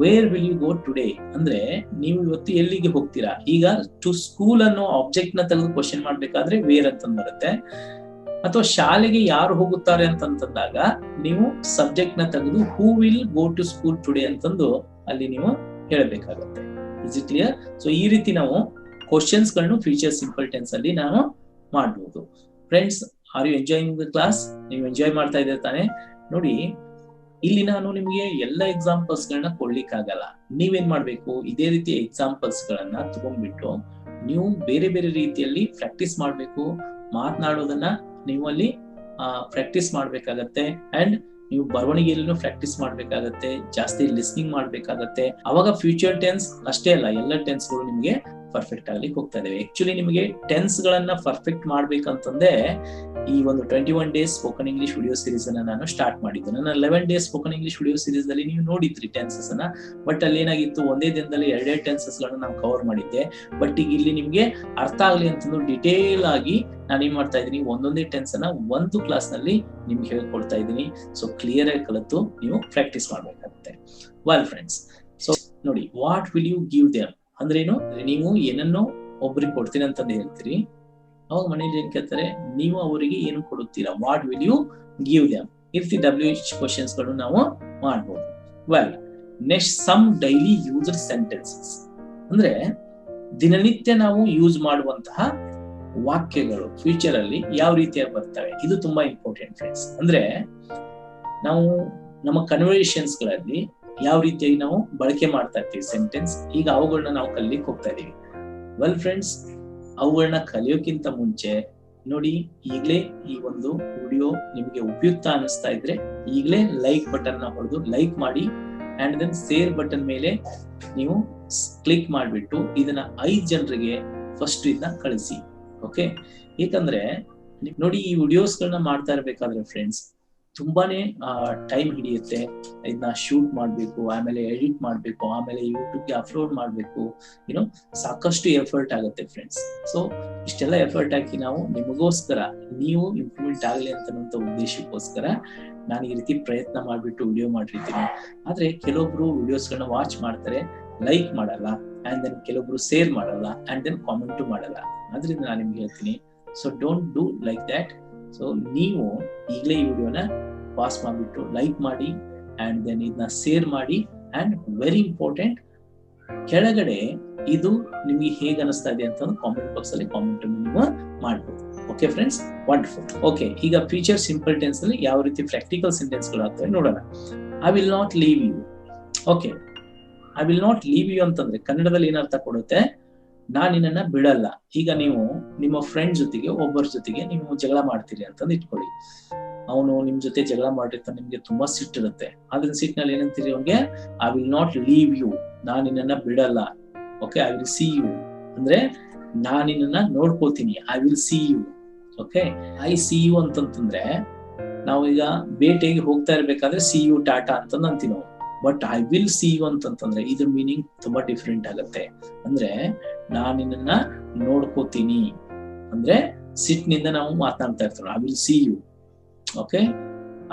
where will you go today ಅಂದ್ರೆ ನೀವು ಇವತ್ತು ಎಲ್ಲಿಗೆ ಹೋಗ್ತೀರಾ. ಈಗ ಟು ಸ್ಕೂಲ್ ಅನ್ನೋ ಆಬ್ಜೆಕ್ಟ್ ನ ತೆಗೆದು ಕ್ವಶನ್ ಮಾಡ್ಬೇಕಾದ್ರೆ ವೇರ್ ಅಂತ ಬರುತ್ತೆ. ಅಥವಾ ಶಾಲೆಗೆ ಯಾರು ಹೋಗುತ್ತಾರೆ ಅಂತಂದಾಗ ನೀವು ಸಬ್ಜೆಕ್ಟ್ ನ ತೆಗೆದು who will go to school today ಅಂತಂದು ಅಲ್ಲಿ ನೀವು ಹೇಳಬೇಕಾಗುತ್ತೆ. Is it clear? ಸೊ ಈ ರೀತಿ ನಾವು ಕ್ವಶನ್ಸ್ ಗಳನ್ನು ಫ್ಯೂಚರ್ ಸಿಂಪಲ್ ಟೆನ್ಸ್ ಅಲ್ಲಿ ನಾವು ಮಾಡಬಹುದು. Friends, are you enjoying the class? ನೀವು ಎಂಜಾಯ್ ಮಾಡ್ತಾ ಇದ್ದೀರಾ ತಾನೆ? ನೋಡಿ, ಇಲ್ಲಿ ನಾನು ನಿಮ್ಗೆ ಎಲ್ಲ ಎಕ್ಸಾಂಪಲ್ಸ್ ಗಳನ್ನ ಕೊಡ್ಲಿಕ್ಕಾಗಲ್ಲ. ನೀವೇನ್ ಮಾಡ್ಬೇಕು, ಇದೇ ರೀತಿ ಎಕ್ಸಾಂಪಲ್ಸ್ ಗಳನ್ನ ತಗೊಂಡ್ಬಿಟ್ಟು ನೀವು ಬೇರೆ ಬೇರೆ ರೀತಿಯಲ್ಲಿ ಪ್ರಾಕ್ಟೀಸ್ ಮಾಡ್ಬೇಕು. ಮಾತನಾಡೋದನ್ನ ನೀವು ಅಲ್ಲಿ ಪ್ರಾಕ್ಟೀಸ್ ಮಾಡ್ಬೇಕಾಗತ್ತೆ. ಅಂಡ್ ನೀವು ಬರವಣಿಗೆಯಲ್ಲೂ ಪ್ರಾಕ್ಟೀಸ್ ಮಾಡ್ಬೇಕಾಗತ್ತೆ, ಜಾಸ್ತಿ ಲಿಸ್ನಿಂಗ್ ಮಾಡ್ಬೇಕಾಗತ್ತೆ. ಅವಾಗ ಫ್ಯೂಚರ್ ಟೆನ್ಸ್ ಅಷ್ಟೇ ಅಲ್ಲ, ಎಲ್ಲ ಟೆನ್ಸ್ ಗಳು ನಿಮಗೆ ಪರ್ಫೆಕ್ಟ್ ಆಗ್ಲಿಕ್ಕೆ ಹೋಗ್ತಾ ಇದಾವೆ. ಆಕ್ಚುಲಿ ನಿಮಗೆ ಟೆನ್ಸ್ ಗಳನ್ನ ಪರ್ಫೆಕ್ಟ್ ಮಾಡ್ಬೇಕಂತಂದ್ರೆ ಈ ಒಂದು 21 days spoken English video series ಅನ್ನ ನಾನು ಸ್ಟಾರ್ಟ್ ಮಾಡಿದ್ದು. ನನ್ನ 11 days spoken English video series ಅಲ್ಲಿ ನೀವು ನೋಡಿದ್ರಿ ಟೆನ್ಸಸ್ ಅನ್ನ. ಬಟ್ ಅಲ್ಲಿ ಏನಾಗಿತ್ತು, ಒಂದೇ ದಿನದಲ್ಲಿ 2 ಟೆನ್ಸಸ್ ಗಳನ್ನ ನಾವು ಕವರ್ ಮಾಡಿದ್ದೆ. ಬಟ್ ಈಗ ಇಲ್ಲಿ ನಿಮ್ಗೆ ಅರ್ಥ ಆಗ್ಲಿ ಅಂತಂದು ಡಿಟೇಲ್ ಆಗಿ ನಾನು ಏನ್ ಮಾಡ್ತಾ ಇದ್ದೀನಿ, ಒಂದೊಂದೇ ಟೆನ್ಸ್ ಅನ್ನ ಒಂದು ಕ್ಲಾಸ್ ನಲ್ಲಿ ನಿಮ್ಗೆ ಹೇಳ್ಕೊಡ್ತಾ ಇದ್ದೀನಿ. ಸೊ ಕ್ಲಿಯರ್ ಆಗಿ ಕಲಿತು ನೀವು ಪ್ರಾಕ್ಟೀಸ್ ಮಾಡ್ಬೇಕಾಗುತ್ತೆ. ವೆಲ್ ಫ್ರೆಂಡ್ಸ್, ಸೊ ನೋಡಿ, what will you give them ಅಂದ್ರೇನು, ನೀವು ಏನನ್ನೋ ಒಬ್ರಿಗೆ ಕೊಡ್ತೀನಿ ಅಂತಂದು ಹೇಳ್ತೀರಿ. ಅವಾಗ ಮನೇಲಿ ಏನ್ ಕೇಳ್ತಾರೆ, ನೀವು ಅವರಿಗೆ ಏನು ಕೊಡುತ್ತೀರಾ, what will you give them. ಈ ರೀತಿ WH ಕ್ವಶನ್ಸ್ ಗಳು ನಾವು ಮಾಡಬಹುದು. Well, next, some daily used sentences ಅಂದ್ರೆ ದಿನನಿತ್ಯ ನಾವು ಯೂಸ್ ಮಾಡುವಂತಹ ವಾಕ್ಯಗಳು ಫ್ಯೂಚರ್ ಅಲ್ಲಿ ಯಾವ ರೀತಿಯಾಗಿ ಬರ್ತವೆ, ಇದು ತುಂಬಾ ಇಂಪಾರ್ಟೆಂಟ್ ಫ್ರೆಂಡ್ಸ್. ಅಂದ್ರೆ ನಾವು ನಮ್ಮ ಕನ್ವರ್ಸೇಷನ್ಸ್ ಗಳಲ್ಲಿ ಯಾವ ರೀತಿಯಾಗಿ ನಾವು ಬಳಕೆ ಮಾಡ್ತಾ ಇರ್ತೀವಿ ಸೆಂಟೆನ್ಸ್, ಈಗ ಅವುಗಳನ್ನ ನಾವು ಕಲಿಲಿಕ್ಕೆ ಹೋಗ್ತಾ ಇದೀವಿ. ವೆಲ್ ಫ್ರೆಂಡ್ಸ್, ಅವುಗಳನ್ನ ಕಲಿಯೋಕ್ಕಿಂತ ಮುಂಚೆ ನೋಡಿ, ಈಗಲೇ ಈ ಒಂದು ವಿಡಿಯೋ ನಿಮಗೆ ಉಪಯುಕ್ತ ಅನಿಸ್ತಾ ಇದ್ರೆ ಈಗಲೇ ಲೈಕ್ ಬಟನ್ ನ ಹೊಡೆದು ಲೈಕ್ ಮಾಡಿ, ಅಂಡ್ ದೆನ್ ಶೇರ್ ಬಟನ್ ಮೇಲೆ ನೀವು ಕ್ಲಿಕ್ ಮಾಡಿಬಿಟ್ಟು ಇದನ್ನ 5 ಜನರಿಗೆ ಫಸ್ಟ್ ಇದನ್ನ ಕಳಿಸಿ. ಓಕೆ, ಯಾಕಂದ್ರೆ ನೋಡಿ, ಈ ವಿಡಿಯೋಸ್ ಗಳನ್ನ ಮಾಡ್ತಾ ಇರ್ಬೇಕಾದ್ರೆ ಫ್ರೆಂಡ್ಸ್ ತುಂಬಾನೇ ಟೈಮ್ ಹಿಡಿಯುತ್ತೆ. ಇದನ್ನ ಶೂಟ್ ಮಾಡ್ಬೇಕು, ಆಮೇಲೆ ಎಡಿಟ್ ಮಾಡ್ಬೇಕು, ಆಮೇಲೆ ಯೂಟ್ಯೂಬ್ಗೆ ಅಪ್ಲೋಡ್ ಮಾಡ್ಬೇಕು, ಸಾಕಷ್ಟು ಎಫರ್ಟ್ ಆಗುತ್ತೆ ಫ್ರೆಂಡ್ಸ್. ಸೊ ಇಷ್ಟೆಲ್ಲ ಎಫರ್ಟ್ ಹಾಕಿ ನಾವು ನಿಮಗೋಸ್ಕರ, ನೀವು ಇಂಪ್ರೂವ್ಮೆಂಟ್ ಆಗಲಿ ಅಂತಂತ ಉದ್ದೇಶಕ್ಕೋಸ್ಕರ ನಾನು ಈ ರೀತಿ ಪ್ರಯತ್ನ ಮಾಡ್ಬಿಟ್ಟು ವಿಡಿಯೋ ಮಾಡಿರ್ತೀನಿ. ಆದ್ರೆ ಕೆಲವೊಬ್ರು ವಿಡಿಯೋಸ್ ಗಳನ್ನ ವಾಚ್ ಮಾಡ್ತಾರೆ, ಲೈಕ್ ಮಾಡಲ್ಲ, ಅಂಡ್ ದೆನ್ ಕೆಲವೊಬ್ರು ಶೇರ್ ಮಾಡಲ್ಲ, ಅಂಡ್ ದೆನ್ ಕಾಮೆಂಟ್ ಮಾಡಲ್ಲ. ಆದ್ರಿಂದ ನಾನು ನಿಮ್ಗೆ ಹೇಳ್ತೀನಿ, so don't do like that. So ನೀವು ಈಗಲೇ ಈ ವಿಡಿಯೋನ ಪಾಸ್ ಮಾಡಿಬಿಟ್ಟು ಲೈಕ್ ಮಾಡಿ, ಅಂಡ್ ದೆನ್ ಇದನ್ನ ಶೇರ್ ಮಾಡಿ, ಅಂಡ್ ವೆರಿ ಇಂಪಾರ್ಟೆಂಟ್, ಕೆಳಗಡೆ ಇದು ನಿಮ್ಗೆ ಹೇಗೆ ಅನಿಸ್ತಾ ಇದೆ ಅಂತ ಕಾಮೆಂಟ್ ಬಾಕ್ಸ್ ಅಲ್ಲಿ ಕಾಮೆಂಟ್ ನೀವು ಮಾಡ್ಬೋದು. Okay friends, wonderful. ಓಕೆ, ಈಗ ಫ್ಯೂಚರ್ ಸಿಂಪಲ್ ಟೆನ್ಸ್ ಅಲ್ಲಿ ಯಾವ ರೀತಿ ಪ್ರಾಕ್ಟಿಕಲ್ ಸೆಂಟೆನ್ಸ್ ಗಳು ಆಗ್ತವೆ ನೋಡೋಣ. I will not leave you. Okay, I will not leave you ಅಂತಂದ್ರೆ ಕನ್ನಡದಲ್ಲಿ ಏನರ್ಥ ಕೊಡುತ್ತೆ? ನಾನು ನಿನ್ನನ್ನ ಬಿಡಲ್ಲ. ಈಗ ನೀವು ನಿಮ್ಮ ಫ್ರೆಂಡ್ ಜೊತೆಗೆ, ಒಬ್ಬರ ಜೊತೆಗೆ ನೀವು ಜಗಳ ಮಾಡ್ತೀರಿ ಅಂತಂದು ಇಟ್ಕೊಳ್ಳಿ. ಅವನು ನಿಮ್ ಜೊತೆ ಜಗಳ ಮಾಡಿರ್ತಾನೆ, ನಿಮ್ಗೆ ತುಂಬಾ ಸಿಟ್ಟಿರುತ್ತೆ. ಆದ್ರೆ ಸಿಟ್ಟಿನಲ್ಲಿ ಏನಂತೀರಿ ಅವ್ನಿಗೆ? I will not leave you, ನಾನು ನಿನ್ನನ್ನ ಬಿಡಲ್ಲ. Okay, I will see you ಅಂದ್ರೆ ನಾನು ನಿನ್ನನ್ನ ನೋಡ್ಕೋತೀನಿ. I will see you. Okay, I see you ಅಂತಂತಂದ್ರೆ ನಾವು ಈಗ ಬೇಟೆಗೆ ಹೋಗ್ತಾ ಇರ್ಬೇಕಾದ್ರೆ ಸಿ ಯು ಟಾಟಾ ಅಂತಂದು ಅಂತೀವಿ ನಾವು. But I will see you ಅಂತಂತಂದ್ರೆ ಇದ್ರ ಮೀನಿಂಗ್ ತುಂಬಾ ಡಿಫ್ರೆಂಟ್ ಆಗುತ್ತೆ. ಅಂದ್ರೆ ನಾನು ನಿನ್ನನ್ನ ನೋಡ್ಕೋತೀನಿ ಅಂದ್ರೆ ಸಿಟ್ನಿಂದ ನಾವು ಮಾತನಾಡ್ತಾ ಇರ್ತೀವಿ. I will see you. Okay,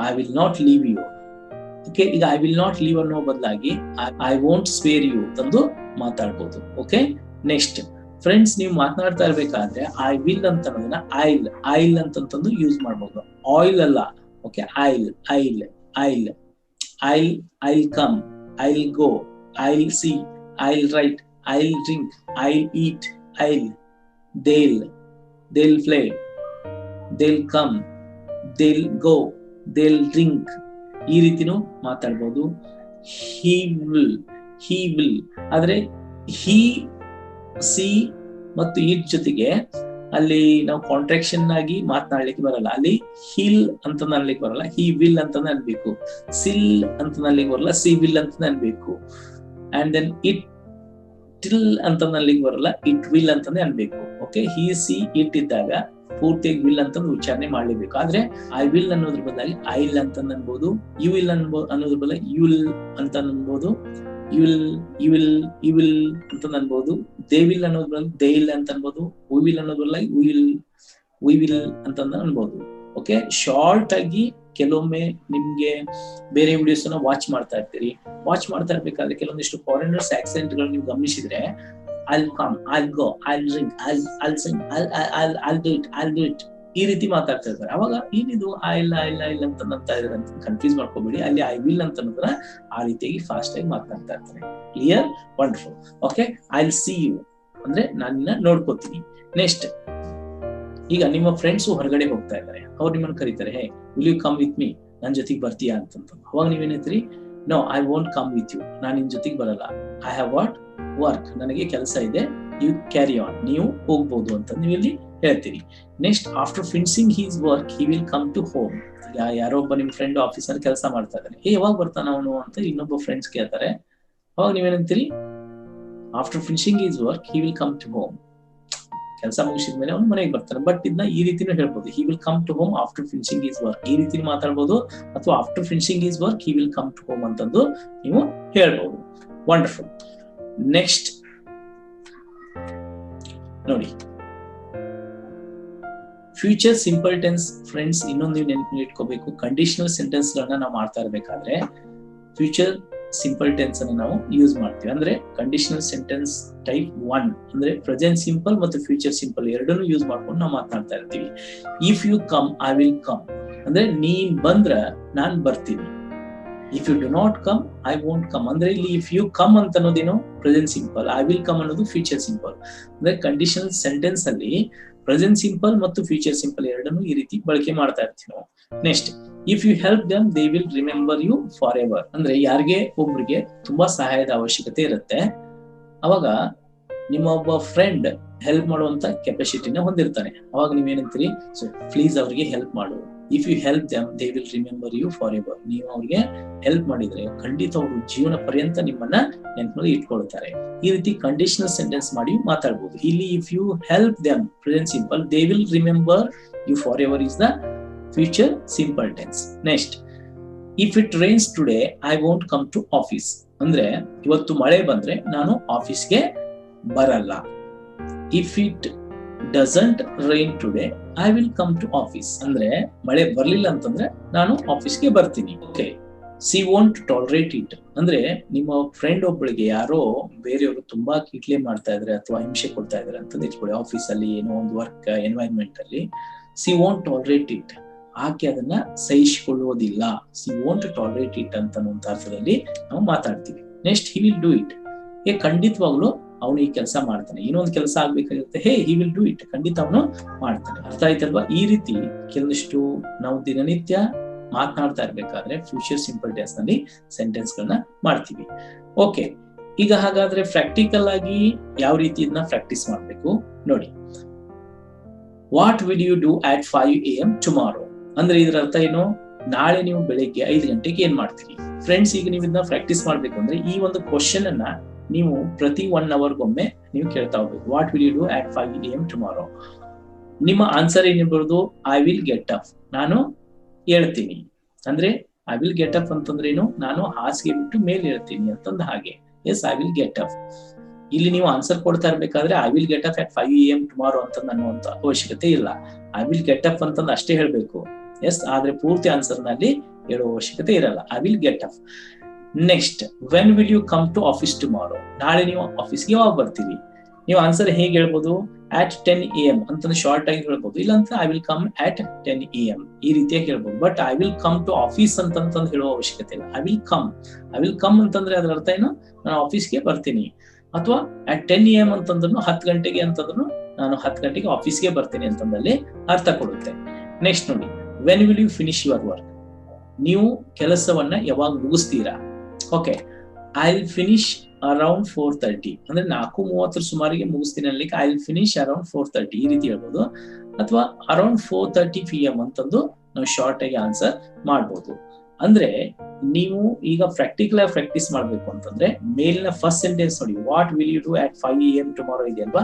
I will not leave you. Okay, ಈಗ ಐ ವಿಲ್ ನಾಟ್ ಲೀವ್ ಅನ್ನೋ ಬದಲಾಗಿ ಐ ವೋಂಟ್ ಸ್ಪೇರ್ ಯು ತಂದು ಮಾತಾಡ್ಬೋದು. ಓಕೆ, ನೆಕ್ಸ್ಟ್ ಫ್ರೆಂಡ್ಸ್, ನೀವು ಮಾತನಾಡ್ತಾ ಇರ್ಬೇಕಾದ್ರೆ ಐ ವಿಲ್ ಅಂತ ಅನ್ನೋದನ್ನ ಐಲ್ ಐಲ್ ಅಂತಂದು ಯೂಸ್ ಮಾಡ್ಬೋದು. ಆಯಿಲ್ ಅಲ್ಲ. Okay, I'll I'll I'll I'll I'll come, I'll go, I'll see, I'll write, I'll drink, I'll eat, I'll they'll play, they'll come, they'll go, they'll drink. ಈ ರೀತಿನೂ ಮಾತಾಡ್ಬೋದು. he will ಆದ್ರೆ he, C ಮತ್ತು it ಜೊತೆಗೆ ಅಲ್ಲಿ ನಾವು contraction ಆಗಿ ಮಾತನಾಡ್ಲಿಕ್ಕೆ ಬರಲ್ಲ. ಅಲ್ಲಿ ಹಿಲ್ ಅಂತ ಅನ್ಲಿಕ್ಕೆ ಬರಲ್ಲ, ಹಿ ವಿಲ್ ಅಂತ ಅನ್ಬೇಕು. ಸಿಲ್ ಅಂತ ಅನ್ಲಿಕ್ಕೆ ಬರಲ್ಲ, ಸಿ ವಿಲ್ ಅಂತ ಅನ್ಬೇಕು. ಅಂಡ್ ದೆನ್ ಇಟ್ ಟಿಲ್ ಅಂತ ಅನ್ಲಿಕ್ಕೆ ಬರಲ್ಲ, ಇಟ್ ವಿಲ್ ಅಂತಾನೆ ಅನ್ಬೇಕು. ಓಕೆ, ಹಿ ಸಿ ಇಟ್ ಇದ್ದಾಗ ಪೂರ್ತಿಯಾಗಿ ವಿಲ್ ಅಂತ ಉಚ್ಚಾರಣೆ ಮಾಡ್ಲೇಬೇಕು. ಆದ್ರೆ ಐ ವಿಲ್ ಅನ್ನೋದ್ರ ಬದಲಾಗಿ ಐಲ್ ಅಂತ ಅನ್ಬೋದು, ಯು ವಿಲ್ ಅನ್ನೋದ್ರ ಬದಲಾಗಿ ಯುಲ್ ಅಂತ ಅನ್ಬೋದು, ಯು ವಿಲ್ ಅಂತ ಅನ್ಬೋದು, ದೇ ವಿಲ್ ಅನ್ನೋದ್ರ ಬದಲಾಗಿ ದೇ ವಿಲ್ ಅಂತ ಅನ್ಬೋದು, ವಿ ವಿಲ್ ಅನ್ನೋದ್ರ ಬದಲಾಗಿ ವಿ ವಿಲ್ ಅಂತ ಅನ್ಬೋದು. ಓಕೆ, ಶಾರ್ಟ್ ಆಗಿ ಕೆಲವೊಮ್ಮೆ ನಿಮ್ಗೆ ಬೇರೆ ವಿಡಿಯೋಸ್ ಅನ್ನ ವಾಚ್ ಮಾಡ್ತಾ ಇರ್ತೀರಿ. ವಾಚ್ ಮಾಡ್ತಾ ಇರ್ಬೇಕಾದ್ರೆ ಕೆಲವೊಂದಿಷ್ಟು ಫಾರಿನರ್ಸ್ ಆಕ್ಸೆಂಟ್ ಗಳು ನೀವು ಗಮನಿಸಿದ್ರೆ I'll come, I'll go, I'll drink, I'll sing, I'll do it ಈ ರೀತಿ ಮಾತಾಡ್ತಾ ಇರ್ತಾರೆ. ಅವಾಗ ಏನಿದು ಐಲ್ ಅಂತ ಇದ್ರೆ ಅಂತ ಕನ್ಫ್ಯೂಸ್ ಮಾಡ್ಕೋಬೇಡಿ. ಅಲ್ಲಿ ಐ ವಿಲ್ ಅಂತ ಅನ್ನೋದನ್ನ ಆ ರೀತಿಯಾಗಿ ಫಾಸ್ಟ್ ಆಗಿ ಮಾತನಾಡ್ತಾ ಇರ್ತಾರೆ. Clear? Wonderful. Okay, I'll see you ಅಂದ್ರೆ ನಾನು ನೋಡ್ಕೋತೀನಿ. ನೆಕ್ಸ್ಟ್, ಈಗ ನಿಮ್ಮ ಫ್ರೆಂಡ್ಸ್ ಹೊರಗಡೆ ಹೋಗ್ತಾ ಇದ್ದಾರೆ, ಅವ್ರು ನಿಮ್ಮನ್ನ ಕರೀತಾರೆ, hey will you come with me, ನನ್ ಜೊತೆಗೆ ಬರ್ತೀಯಾ ಅಂತಂತ. ಅವಾಗ ನೀವೇನೈತ್ರಿ? No, I won't come with you, ನಾನು ನಿನ್ ಜೊತೆಗೆ ಬರಲ್ಲ. ಐ ಹ್ಯಾವ್ ವಾಟ್ ವರ್ಕ್, ನನಗೆ ಕೆಲಸ ಇದೆ, ಯು ಕ್ಯಾರಿ ಆನ್, ನೀವು ಹೋಗ್ಬೋದು ಅಂತ ನೀವು ಇಲ್ಲಿ ಹೇಳ್ತೀರಿ. Next, after finishing his work he will come to home. ಯಾರೋ ಒಬ್ಬ ನಿಮ್ ಫ್ರೆಂಡ್ ಆಫೀಸ್ ಅಲ್ಲಿ ಕೆಲಸ ಮಾಡ್ತಾ ಇದ್ದಾರೆ, ಯಾವಾಗ ಬರ್ತಾನ ಅವನು ಅಂತ ಇನ್ನೊಬ್ಬ ಫ್ರೆಂಡ್ಸ್ ಕೇಳ್ತಾರೆ. ಅವಾಗ ನೀವೇನಂತೀರಿ? After finishing his work he will come to home. ಕೆಲಸ ಮುಗಿಸಿದ್ಮೇಲೆ ಅವ್ನು ಮನೆಗೆ ಬರ್ತಾನೆ. ಬಟ್ ಇದನ್ನ ಈ ರೀತಿನೂ ಹೇಳ್ಬೋದು, he will come to home after finishing his work, ಈ ರೀತಿ ಮಾತಾಡ್ಬೋದು. ಅಥವಾ after finishing his work he will come to home ಅಂತಂದು ನೀವು ಹೇಳ್ಬೋದು. ವಂಡರ್ಫುಲ್. ನೆಕ್ಸ್ಟ್ ನೋಡಿ, ಫ್ಯೂಚರ್ ಸಿಂಪಲ್ ಟೆನ್ಸ್ ಫ್ರೆಂಡ್ಸ್, ಇನ್ನೊಂದು ನೀವು ನೆನಪಿನಲ್ಲಿ ಇಟ್ಕೋಬೇಕು. ಕಂಡೀಷನಲ್ ಸೆಂಟೆನ್ಸ್ ಗಳನ್ನ ನಾವು ಮಾಡ್ತಾ ಇರ್ಬೇಕಾದ್ರೆ ಫ್ಯೂಚರ್ ಸಿಂಪಲ್ ಟೆನ್ಸ್ ಅನ್ನು ನಾವು ಯೂಸ್ ಮಾಡ್ತೀವಿ. ಅಂದ್ರೆ ಕಂಡೀಷನಲ್ ಸೆಂಟೆನ್ಸ್ ಟೈಪ್ 1 ಅಂದ್ರೆ ಪ್ರೆಸೆಂಟ್ ಸಿಂಪಲ್ ಮತ್ತು ಫ್ಯೂಚರ್ ಸಿಂಪಲ್ ಎರಡನ್ನೂ ಯೂಸ್ ಮಾಡ್ಕೊಂಡು ನಾವು ಮಾತನಾಡ್ತಾ ಇರ್ತೀವಿ. If you come I will come ಅಂದ್ರೆ ನೀನ್ ಬಂದ್ರ ನಾನ್ ಬರ್ತೀನಿ. If you do not come I won't come ಅಂದ್ರೆ ಇಲ್ಲಿ ಇಫ್ ಯು ಕಮ್ ಅಂತ ಅನ್ನೋದೇನು present simple, I will come ಅನ್ನೋದು ಫ್ಯೂಚರ್ ಸಿಂಪಲ್. ಅಂದ್ರೆ ಕಂಡೀಷನಲ್ ಸೆಂಟೆನ್ಸ್ ಅಲ್ಲಿ ಪ್ರೆಸೆಂಟ್ ಸಿಂಪಲ್ ಮತ್ತು ಫ್ಯೂಚರ್ ಸಿಂಪಲ್ ಎರಡನ್ನೂ ಈ ರೀತಿ ಬಳಕೆ ಮಾಡ್ತಾ ಇರ್ತೀವಿ ನಾವು. Next, if you help them they will remember you forever ಅಂದ್ರೆ ಯಾರಿಗೆ ಒಬ್ರಿಗೆ ತುಂಬಾ ಸಹಾಯದ ಅವಶ್ಯಕತೆ ಇರುತ್ತೆ, ಅವಾಗ ನಿಮ್ಮ ಒಬ್ಬ ಫ್ರೆಂಡ್ ಹೆಲ್ಪ್ ಮಾಡುವಂತ ಕೆಪಾಸಿಟಿನ ಹೊಂದಿರ್ತಾನೆ, ಅವಾಗ ನೀವೇನಂತೀರಿ, ಸೊ ಪ್ಲೀಸ್ ಅವ್ರಿಗೆ ಹೆಲ್ಪ್ ಮಾಡು. If you help them they will remember you forever. ನೀವು ಅವ್ರಿಗೆ ಹೆಲ್ಪ್ ಮಾಡಿದ್ರೆ ಖಂಡಿತ ಅವರು ಜೀವನ ಪರ್ಯಂತ ನಿಮ್ಮನ್ನ ನೆನಪಲ್ಲಿ ಇಟ್ಕೊಳ್ತಾರೆ. ಈ ರೀತಿ ಕಂಡೀಷನಲ್ ಸೆಂಟೆನ್ಸ್ ಮಾಡಿ ಮಾತಾಡ್ಬೋದು. ಇಲ್ಲಿ if you help them present simple, they will remember you forever is the future simple tense. Next, if it rains today I won't come to office. ಅಂದ್ರೆ ಇವತ್ತು ಮಳೆ ಬಂದ್ರೆ ನಾನು ಆಫೀಸ್ಗೆ ಬರಲ್ಲ. If it doesn't rain today I will come to office. ಅಂದ್ರೆ ಮಳೆ ಬರ್ಲಿಲ್ಲ ಅಂತಂದ್ರೆ ನಾನು ಆಫೀಸ್ಗೆ ಬರ್ತೀನಿ. Okay, she won't tolerate it. ಅಂದ್ರೆ ನಿಮ್ಮ ಫ್ರೆಂಡ್ ಒಬ್ಬಳಿಗೆ ಯಾರೋ ಬೇರೆಯವರು ತುಂಬಾ ಕಿಟ್ಲೆ ಮಾಡ್ತಾ ಇದ್ರೆ ಅಥವಾ ಹಿಂಸೆ ಕೊಡ್ತಾ ಇದಾರೆ ಅಂತ ಇಟ್ಕೊಳ್ಳಿ, ಆಫೀಸ್ ಅಲ್ಲಿ ಏನೋ ಒಂದು ವರ್ಕ್ ಎನ್ವೈರನ್ಮೆಂಟ್ ಅಲ್ಲಿ. ಸಿ ವೋಂಟ್ ಟಾಲರೇಟ್ ಇಟ್, ಆಕೆ ಅದನ್ನ ಸಹಿಸಿಕೊಳ್ಳುವುದಿಲ್ಲ. ಸಿ ವೋಂಟ್ ಟಾಲರೇಟ್ ಇಟ್ ಅಂತ ಅರ್ಥದಲ್ಲಿ ನಾವು ಮಾತಾಡ್ತೀವಿ. Next, he will do it. ಖಂಡಿತವಾಗ್ಲು ಅವನು ಈ ಕೆಲಸ ಮಾಡ್ತಾನೆ. ಇನ್ನೊಂದು ಕೆಲಸ ಆಗ್ಬೇಕಾಗಿರುತ್ತೆ, hey he will do it, ಖಂಡಿತ ಅವನು ಮಾಡ್ತಾನೆ. ಅರ್ಥ ಆಯ್ತಲ್ವಾ? ಈ ರೀತಿ ಕೆಲವಷ್ಟು ನಾವು ದಿನನಿತ್ಯ ಮಾತನಾಡ್ತಾ ಇರ್ಬೇಕಾದ್ರೆ ಫ್ಯೂಚರ್ ಸಿಂಪಲ್ ಟೆನ್ಸ್ ನಲ್ಲಿ ಸೆಂಟೆನ್ಸ್ ಗಳನ್ನ ಮಾಡ್ತೀವಿ. ಓಕೆ, ಈಗ ಹಾಗಾದ್ರೆ ಪ್ರಾಕ್ಟಿಕಲ್ ಆಗಿ ಯಾವ ರೀತಿ ಇದನ್ನ ಪ್ರಾಕ್ಟೀಸ್ ಮಾಡ್ಬೇಕು ನೋಡಿ. What will you do at 5 AM tomorrow? ಅಂದ್ರೆ ಇದರ ಅರ್ಥ ಏನು? ನಾಳೆ ನೀವು ಬೆಳಿಗ್ಗೆ 5 ಗಂಟೆಗೆ ಏನ್ ಮಾಡ್ತೀರಿ? ಫ್ರೆಂಡ್ಸ್, ಈಗ ನೀವು ಇದನ್ನ ಪ್ರಾಕ್ಟೀಸ್ ಮಾಡ್ಬೇಕು ಅಂದ್ರೆ ಈ ಒಂದು ಕ್ವಶನ್ ಅನ್ನ ನೀವು ಪ್ರತಿ 1 ಅವರ್ಗೊಮ್ಮೆ ನೀವು ಕೇಳ್ತಾ ಹೋಗ್ಬೇಕು. What will you do at 5 AM tomorrow? ನಿಮ್ಮ ಆನ್ಸರ್ ಏನಿರ್ಬೋದು? ಐ ವಿಲ್ ಗೆಟ್ ಅಪ್, ನಾನು ಹೇಳ್ತೀನಿ. ಅಂದ್ರೆ ಐ ವಿಲ್ ಗೆಟ್ ಅಪ್ ಅಂತಂದ್ರೇನು? ನಾನು ಹಾಸಿಗೆ ಬಿಟ್ಟು ಮೇಲೆ ಹೇಳ್ತೀನಿ ಅಂತಂದ ಹಾಗೆ. Yes, I will get up. ಇಲ್ಲಿ ನೀವು ಆನ್ಸರ್ ಕೊಡ್ತಾ ಇರ್ಬೇಕಾದ್ರೆ I will get up at 5 AM tomorrow ಅಂತ ಅನ್ನುವಂತ ಅವಶ್ಯಕತೆ ಇಲ್ಲ. ಐ ವಿಲ್ ಗೆಟ್ ಅಪ್ ಅಂತಂದು ಅಷ್ಟೇ ಹೇಳ್ಬೇಕು. ಎಸ್, ಆದ್ರೆ ಪೂರ್ತಿ ಆನ್ಸರ್ ನಲ್ಲಿ ಹೇಳುವ ಅವಶ್ಯಕತೆ ಇರಲ್ಲ. I will get up. Next, when will you come to office tomorrow? ನಾಳೆ ನೀವು ಆಫೀಸ್ಗೆ ಯಾವಾಗ ಬರ್ತೀರಿ? ನೀವು ಆನ್ಸರ್ ಹೇಗೆ ಹೇಳ್ಬೋದು? ಅಟ್ 10 AM ಅಂತಂದ್ರೆ ಶಾರ್ಟ್ ಆಗಿ ಹೇಳ್ಬೋದು. ಇಲ್ಲಾಂದ್ರೆ I will come at 10 AM ಈ ರೀತಿಯಾಗಿ ಹೇಳ್ಬೋದು. But I will come to office ಅಂತಂದು ಹೇಳುವ ಅವಶ್ಯಕತೆ ಇಲ್ಲ. ಐ ವಿಲ್ ಕಮ್ ಅಂತಂದ್ರೆ ಅದರ ಅರ್ಥ ಏನು? ನಾನು ಆಫೀಸ್ಗೆ ಬರ್ತೀನಿ. ಅಥವಾ ಅಟ್ 10 AM ಅಂತಂದ್ರು 10 ಗಂಟೆಗೆ ಅಂತಂದ್ರು ನಾನು 10 ಗಂಟೆಗೆ ಆಫೀಸ್ಗೆ ಬರ್ತೀನಿ ಅಂತಂದಲ್ಲಿ ಅರ್ಥ ಕೊಡುತ್ತೆ. ನೆಕ್ಸ್ಟ್ ನೋಡಿ, when will you finish your work? ನೀವು ಕೆಲಸವನ್ನ ಯಾವಾಗ ಮುಗಿಸ್ತೀರಾ? Okay, I will finish around 4:30 ಅಂದ್ರೆ 4:30 ಸುಮಾರಿಗೆ ಮುಗಿಸ್ತೀನಿ ಅನ್ಲಿಕ್ಕೆ ಐ ವಿಲ್ ಫಿನಿಶ್ ಅರೌಂಡ್ 4:30 ಈ ರೀತಿ ಹೇಳ್ಬೋದು. ಅಥವಾ ಅರೌಂಡ್ 4:30 PM ಅಂತಂದು ನಾವು ಶಾರ್ಟ್ ಆಗಿ ಆನ್ಸರ್ ಮಾಡ್ಬೋದು. ಅಂದ್ರೆ ನೀವು ಈಗ ಪ್ರಾಕ್ಟಿಕಲ್ ಆಗಿ ಪ್ರಾಕ್ಟೀಸ್ ಮಾಡ್ಬೇಕು ಅಂತಂದ್ರೆ ಮೇಲಿನ ಫಸ್ಟ್ ಸೆಂಟೆನ್ಸ್ ನೋಡಿ, what will you do at 5 AM tomorrow ಇದೆ ಅಲ್ವಾ?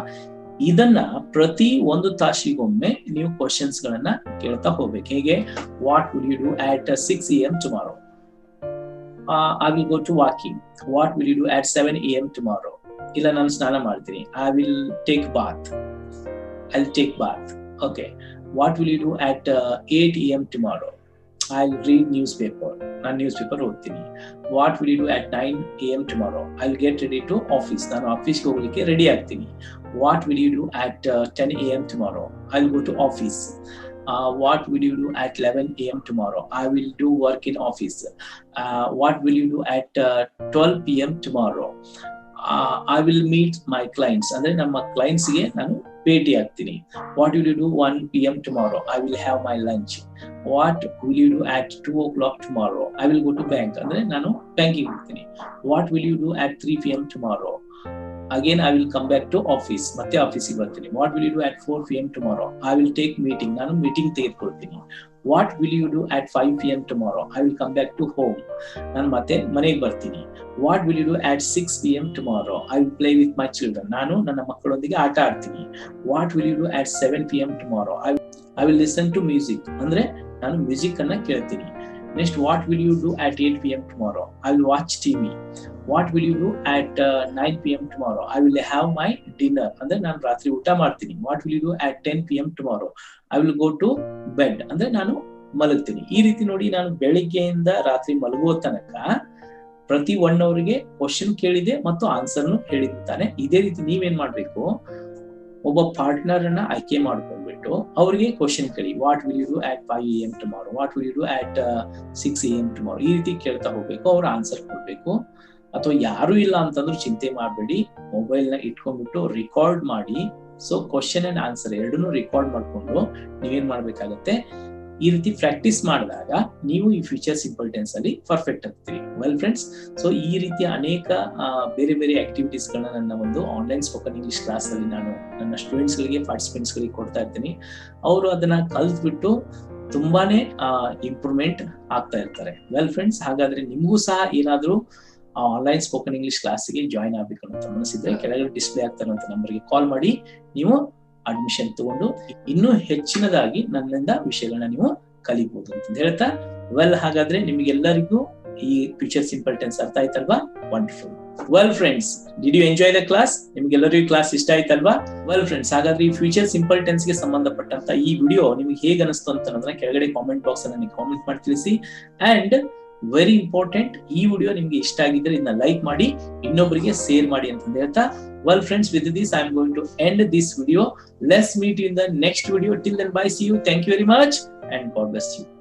ಇದನ್ನ ಪ್ರತಿ 1 ತಾಸಿಗೊಮ್ಮೆ ನೀವು ಕ್ವಶನ್ಸ್ ಗಳನ್ನ ಕೇಳ್ತಾ ಹೋಗ್ಬೇಕು. ಹೇಗೆ? What will you do at 6 AM tomorrow? I will go to walking. What will you do at 7 AM tomorrow? ಇಲ್ಲ, ನಾನು ಸ್ನಾನ ಮಾಡ್ತೀನಿ. I will take bath. I'll take bath. Okay. What will you do at 8 AM tomorrow? I'll read newspaper. ನಾನು news paper ಓದ್ತೀನಿ. What will you do at 9 AM tomorrow? I'll get ready to office. ನಾನು ಆಫೀಸ್ಗೆ ಹೋಗ್ಲಿಕ್ಕೆ ready ಆಗ್ತೀನಿ. What will you do at 10 AM tomorrow? I'll go to office. What will you do at 11 AM tomorrow? I will do work in office. What will you do at 12 PM tomorrow? I will meet my clients. ಅಂದ್ರೆ ನಮ್ಮ clients ಗೆ ನಾನು ಭೇಟಿ ಆಗ್ತೀನಿ. What will you do 1 PM tomorrow? I will have my lunch. What will you do at 2 o'clock tomorrow? I will go to bank. ಅಂದ್ರೆ ನಾನು ಬ್ಯಾಂಕಿಗೆ ಹೋಗ್ತೀನಿ. What will you do at 3 PM tomorrow? Again, I will come back to office. ಮತ್ತೆ ಆಫೀಸಿಗೆ ಬರ್ತೀನಿ. What will you do at 4 PM tomorrow? I will take meeting. ನಾನು meeting ತೆಗೆದುಕೊಳ್ತೀನಿ. What will you do at 5 PM tomorrow? I will come back to home. ನಾನು ಮತ್ತೆ ಮನೆಗೆ ಬರ್ತೀನಿ. What will you do at 6 PM tomorrow? I will play with my children. ನಾನು ನನ್ನ ಮಕ್ಕಳೊಂದಿಗೆ ಆಟ ಆಡ್ತೀನಿ. What will you do at 7 PM tomorrow? I will listen to music. ಅಂದ್ರೆ ನಾನು ಮ್ಯೂಸಿಕ್ ಅನ್ನ ಕೇಳ್ತೀನಿ. Next, what will you do at 8 PM tomorrow? I will watch TV. What will you do at 9 PM tomorrow? I will have my dinner. ಅಂದ್ರೆ ನಾನು ರಾತ್ರಿ ಊಟ ಮಾಡ್ತೀನಿ. What will you do at 10 PM tomorrow? I will go to bed. ಅಂದ್ರೆ ನಾನು ಮಲಗ್ತೀನಿ. ಈ ರೀತಿ ನೋಡಿ, ನಾನು ಬೆಳಿಗ್ಗೆಯಿಂದ ರಾತ್ರಿ ಮಲಗುವ ತನಕ ಪ್ರತಿ 1 ಅವರ್ಗೆ ಕ್ವಶನ್ ಕೇಳಿದೆ ಮತ್ತು ಆನ್ಸರ್ನು ಹೇಳಿದ್ದಾನೆ. ಇದೇ ರೀತಿ ನೀವೇನ್ ಮಾಡ್ಬೇಕು, ಒಬ್ಬ ಪಾರ್ಟ್ನರ್ ಅನ್ನ ಆಯ್ಕೆ ಮಾಡ್ಕೊಂಡ್ಬಿಟ್ಟು ಅವ್ರಿಗೆ ಕ್ವಶನ್ ಕೇಳಿ. What will you do at 5 AM tomorrow? What will you do at 6 AM tomorrow? ಈ ರೀತಿ ಕೇಳ್ತಾ ಹೋಗ್ಬೇಕು. ಅವ್ರ ಆನ್ಸರ್ ಕೊಡ್ಬೇಕು. ಅಥವಾ ಯಾರು ಇಲ್ಲ ಅಂತಂದ್ರೂ ಚಿಂತೆ ಮಾಡಬೇಡಿ, ಮೊಬೈಲ್ ನ ಇಟ್ಕೊಂಡ್ಬಿಟ್ಟು ರೆಕಾರ್ಡ್ ಮಾಡಿ. ಸೊ ಕ್ವಶನ್ ಅಂಡ್ ಆನ್ಸರ್ ಎರಡನ್ನೂ ರೆಕಾರ್ಡ್ ಮಾಡ್ಕೊಂಡು ನೀವೇನ್ ಮಾಡ್ಬೇಕಾಗತ್ತೆ, ಈ ರೀತಿ ಪ್ರಾಕ್ಟೀಸ್ ಮಾಡಿದಾಗ ನೀವು ಈ ಫ್ಯೂಚರ್ ಸಿಂಪಲ್ ಟೆನ್ಸ್ ಅಲ್ಲಿ ಪರ್ಫೆಕ್ಟ್ ಆಗ್ತೀರಿ. ವೆಲ್ ಫ್ರೆಂಡ್ಸ್, ಸೊ ಈ ರೀತಿಯ ಅನೇಕ ಬೇರೆ ಬೇರೆ ಆಕ್ಟಿವಿಟೀಸ್ ಗಳನ್ನ ನನ್ನ ಒಂದು ಆನ್ಲೈನ್ ಸ್ಪೋಕನ್ ಇಂಗ್ಲಿಷ್ ಕ್ಲಾಸ್ ಅಲ್ಲಿ ನಾನು ನನ್ನ ಸ್ಟೂಡೆಂಟ್ಸ್ ಗಳಿಗೆ, ಪಾರ್ಟಿಸಿಪೆಂಟ್ಸ್ ಗಳಿಗೆ ಕೊಡ್ತಾ ಇರ್ತೀನಿ. ಅವರು ಅದನ್ನ ಕಲ್ತ್ಬಿಟ್ಟು ತುಂಬಾನೇ ಇಂಪ್ರೂವ್ಮೆಂಟ್ ಆಗ್ತಾ ಇರ್ತಾರೆ. ವೆಲ್ ಫ್ರೆಂಡ್ಸ್, ಹಾಗಾದ್ರೆ ನಿಮಗೂ ಸಹ ಏನಾದ್ರೂ ಆನ್ಲೈನ್ ಸ್ಪೋಕನ್ ಇಂಗ್ಲಿಷ್ ಕ್ಲಾಸ್ಗೆ ಜಾಯಿನ್ ಆಗ್ಬೇಕು ಅಂತ ಮನಸ್ಸಿದ್ರೆ ಕೆಳಗಡೆ ಡಿಸ್ಪ್ಲೇ ಆಗ್ತಾರಂತ ನಂಬರ್ಗೆ ಕಾಲ್ ಮಾಡಿ ನೀವು ಅಡ್ಮಿಷನ್ ತಗೊಂಡು ಇನ್ನೂ ಹೆಚ್ಚಿನದಾಗಿ ನನ್ನಿಂದ ವಿಷಯಗಳನ್ನ ನೀವು ಕಲಿಬಹುದು ಅಂತ ಹೇಳ್ತಾ, ವೆಲ್ ಹಾಗಾದ್ರೆ ನಿಮಗೆಲ್ಲರಿಗೂ ಈ ಫ್ಯೂಚರ್ ಸಿಂಪಲ್ ಟೆನ್ಸ್ ಅರ್ಥ ಆಯ್ತಲ್ವಾ? Wonderful. Well friends, did you enjoy the class? ನಿಮ್ಗೆಲ್ಲರಿಗೂ ಕ್ಲಾಸ್ ಇಷ್ಟ ಆಯ್ತಲ್ವಾ? ವೆಲ್ ಫ್ರೆಂಡ್ಸ್, ಹಾಗಾದ್ರೆ ಈ ಫ್ಯೂಚರ್ ಸಿಂಪಲ್ ಟೆನ್ಸ್ ಗೆ ಸಂಬಂಧಪಟ್ಟಂತ ಈ ವಿಡಿಯೋ ನಿಮ್ಗೆ ಹೇಗೆ ಅನಿಸ್ತು ಅಂತ ಅನ್ನೋದನ್ನ ಕೆಳಗಡೆ ಕಾಮೆಂಟ್ ಬಾಕ್ಸ್ ಅಲ್ಲಿ ಕಾಮೆಂಟ್ ಮಾಡಿ ತಿಳಿಸಿ. ಅಂಡ್ ವೆರಿ ಇಂಪಾರ್ಟೆಂಟ್, ಈ ವಿಡಿಯೋ ನಿಮ್ಗೆ ಇಷ್ಟ ಆಗಿದ್ರೆ ಇದನ್ನ ಲೈಕ್ ಮಾಡಿ, ಇನ್ನೊಬ್ಬರಿಗೆ ಶೇರ್ ಮಾಡಿ ಅಂತ ಹೇಳ್ತಾ, well friends, with this I am going to end this video. Let's meet you in the next video. Till then, bye, see you, thank you very much, and God bless you.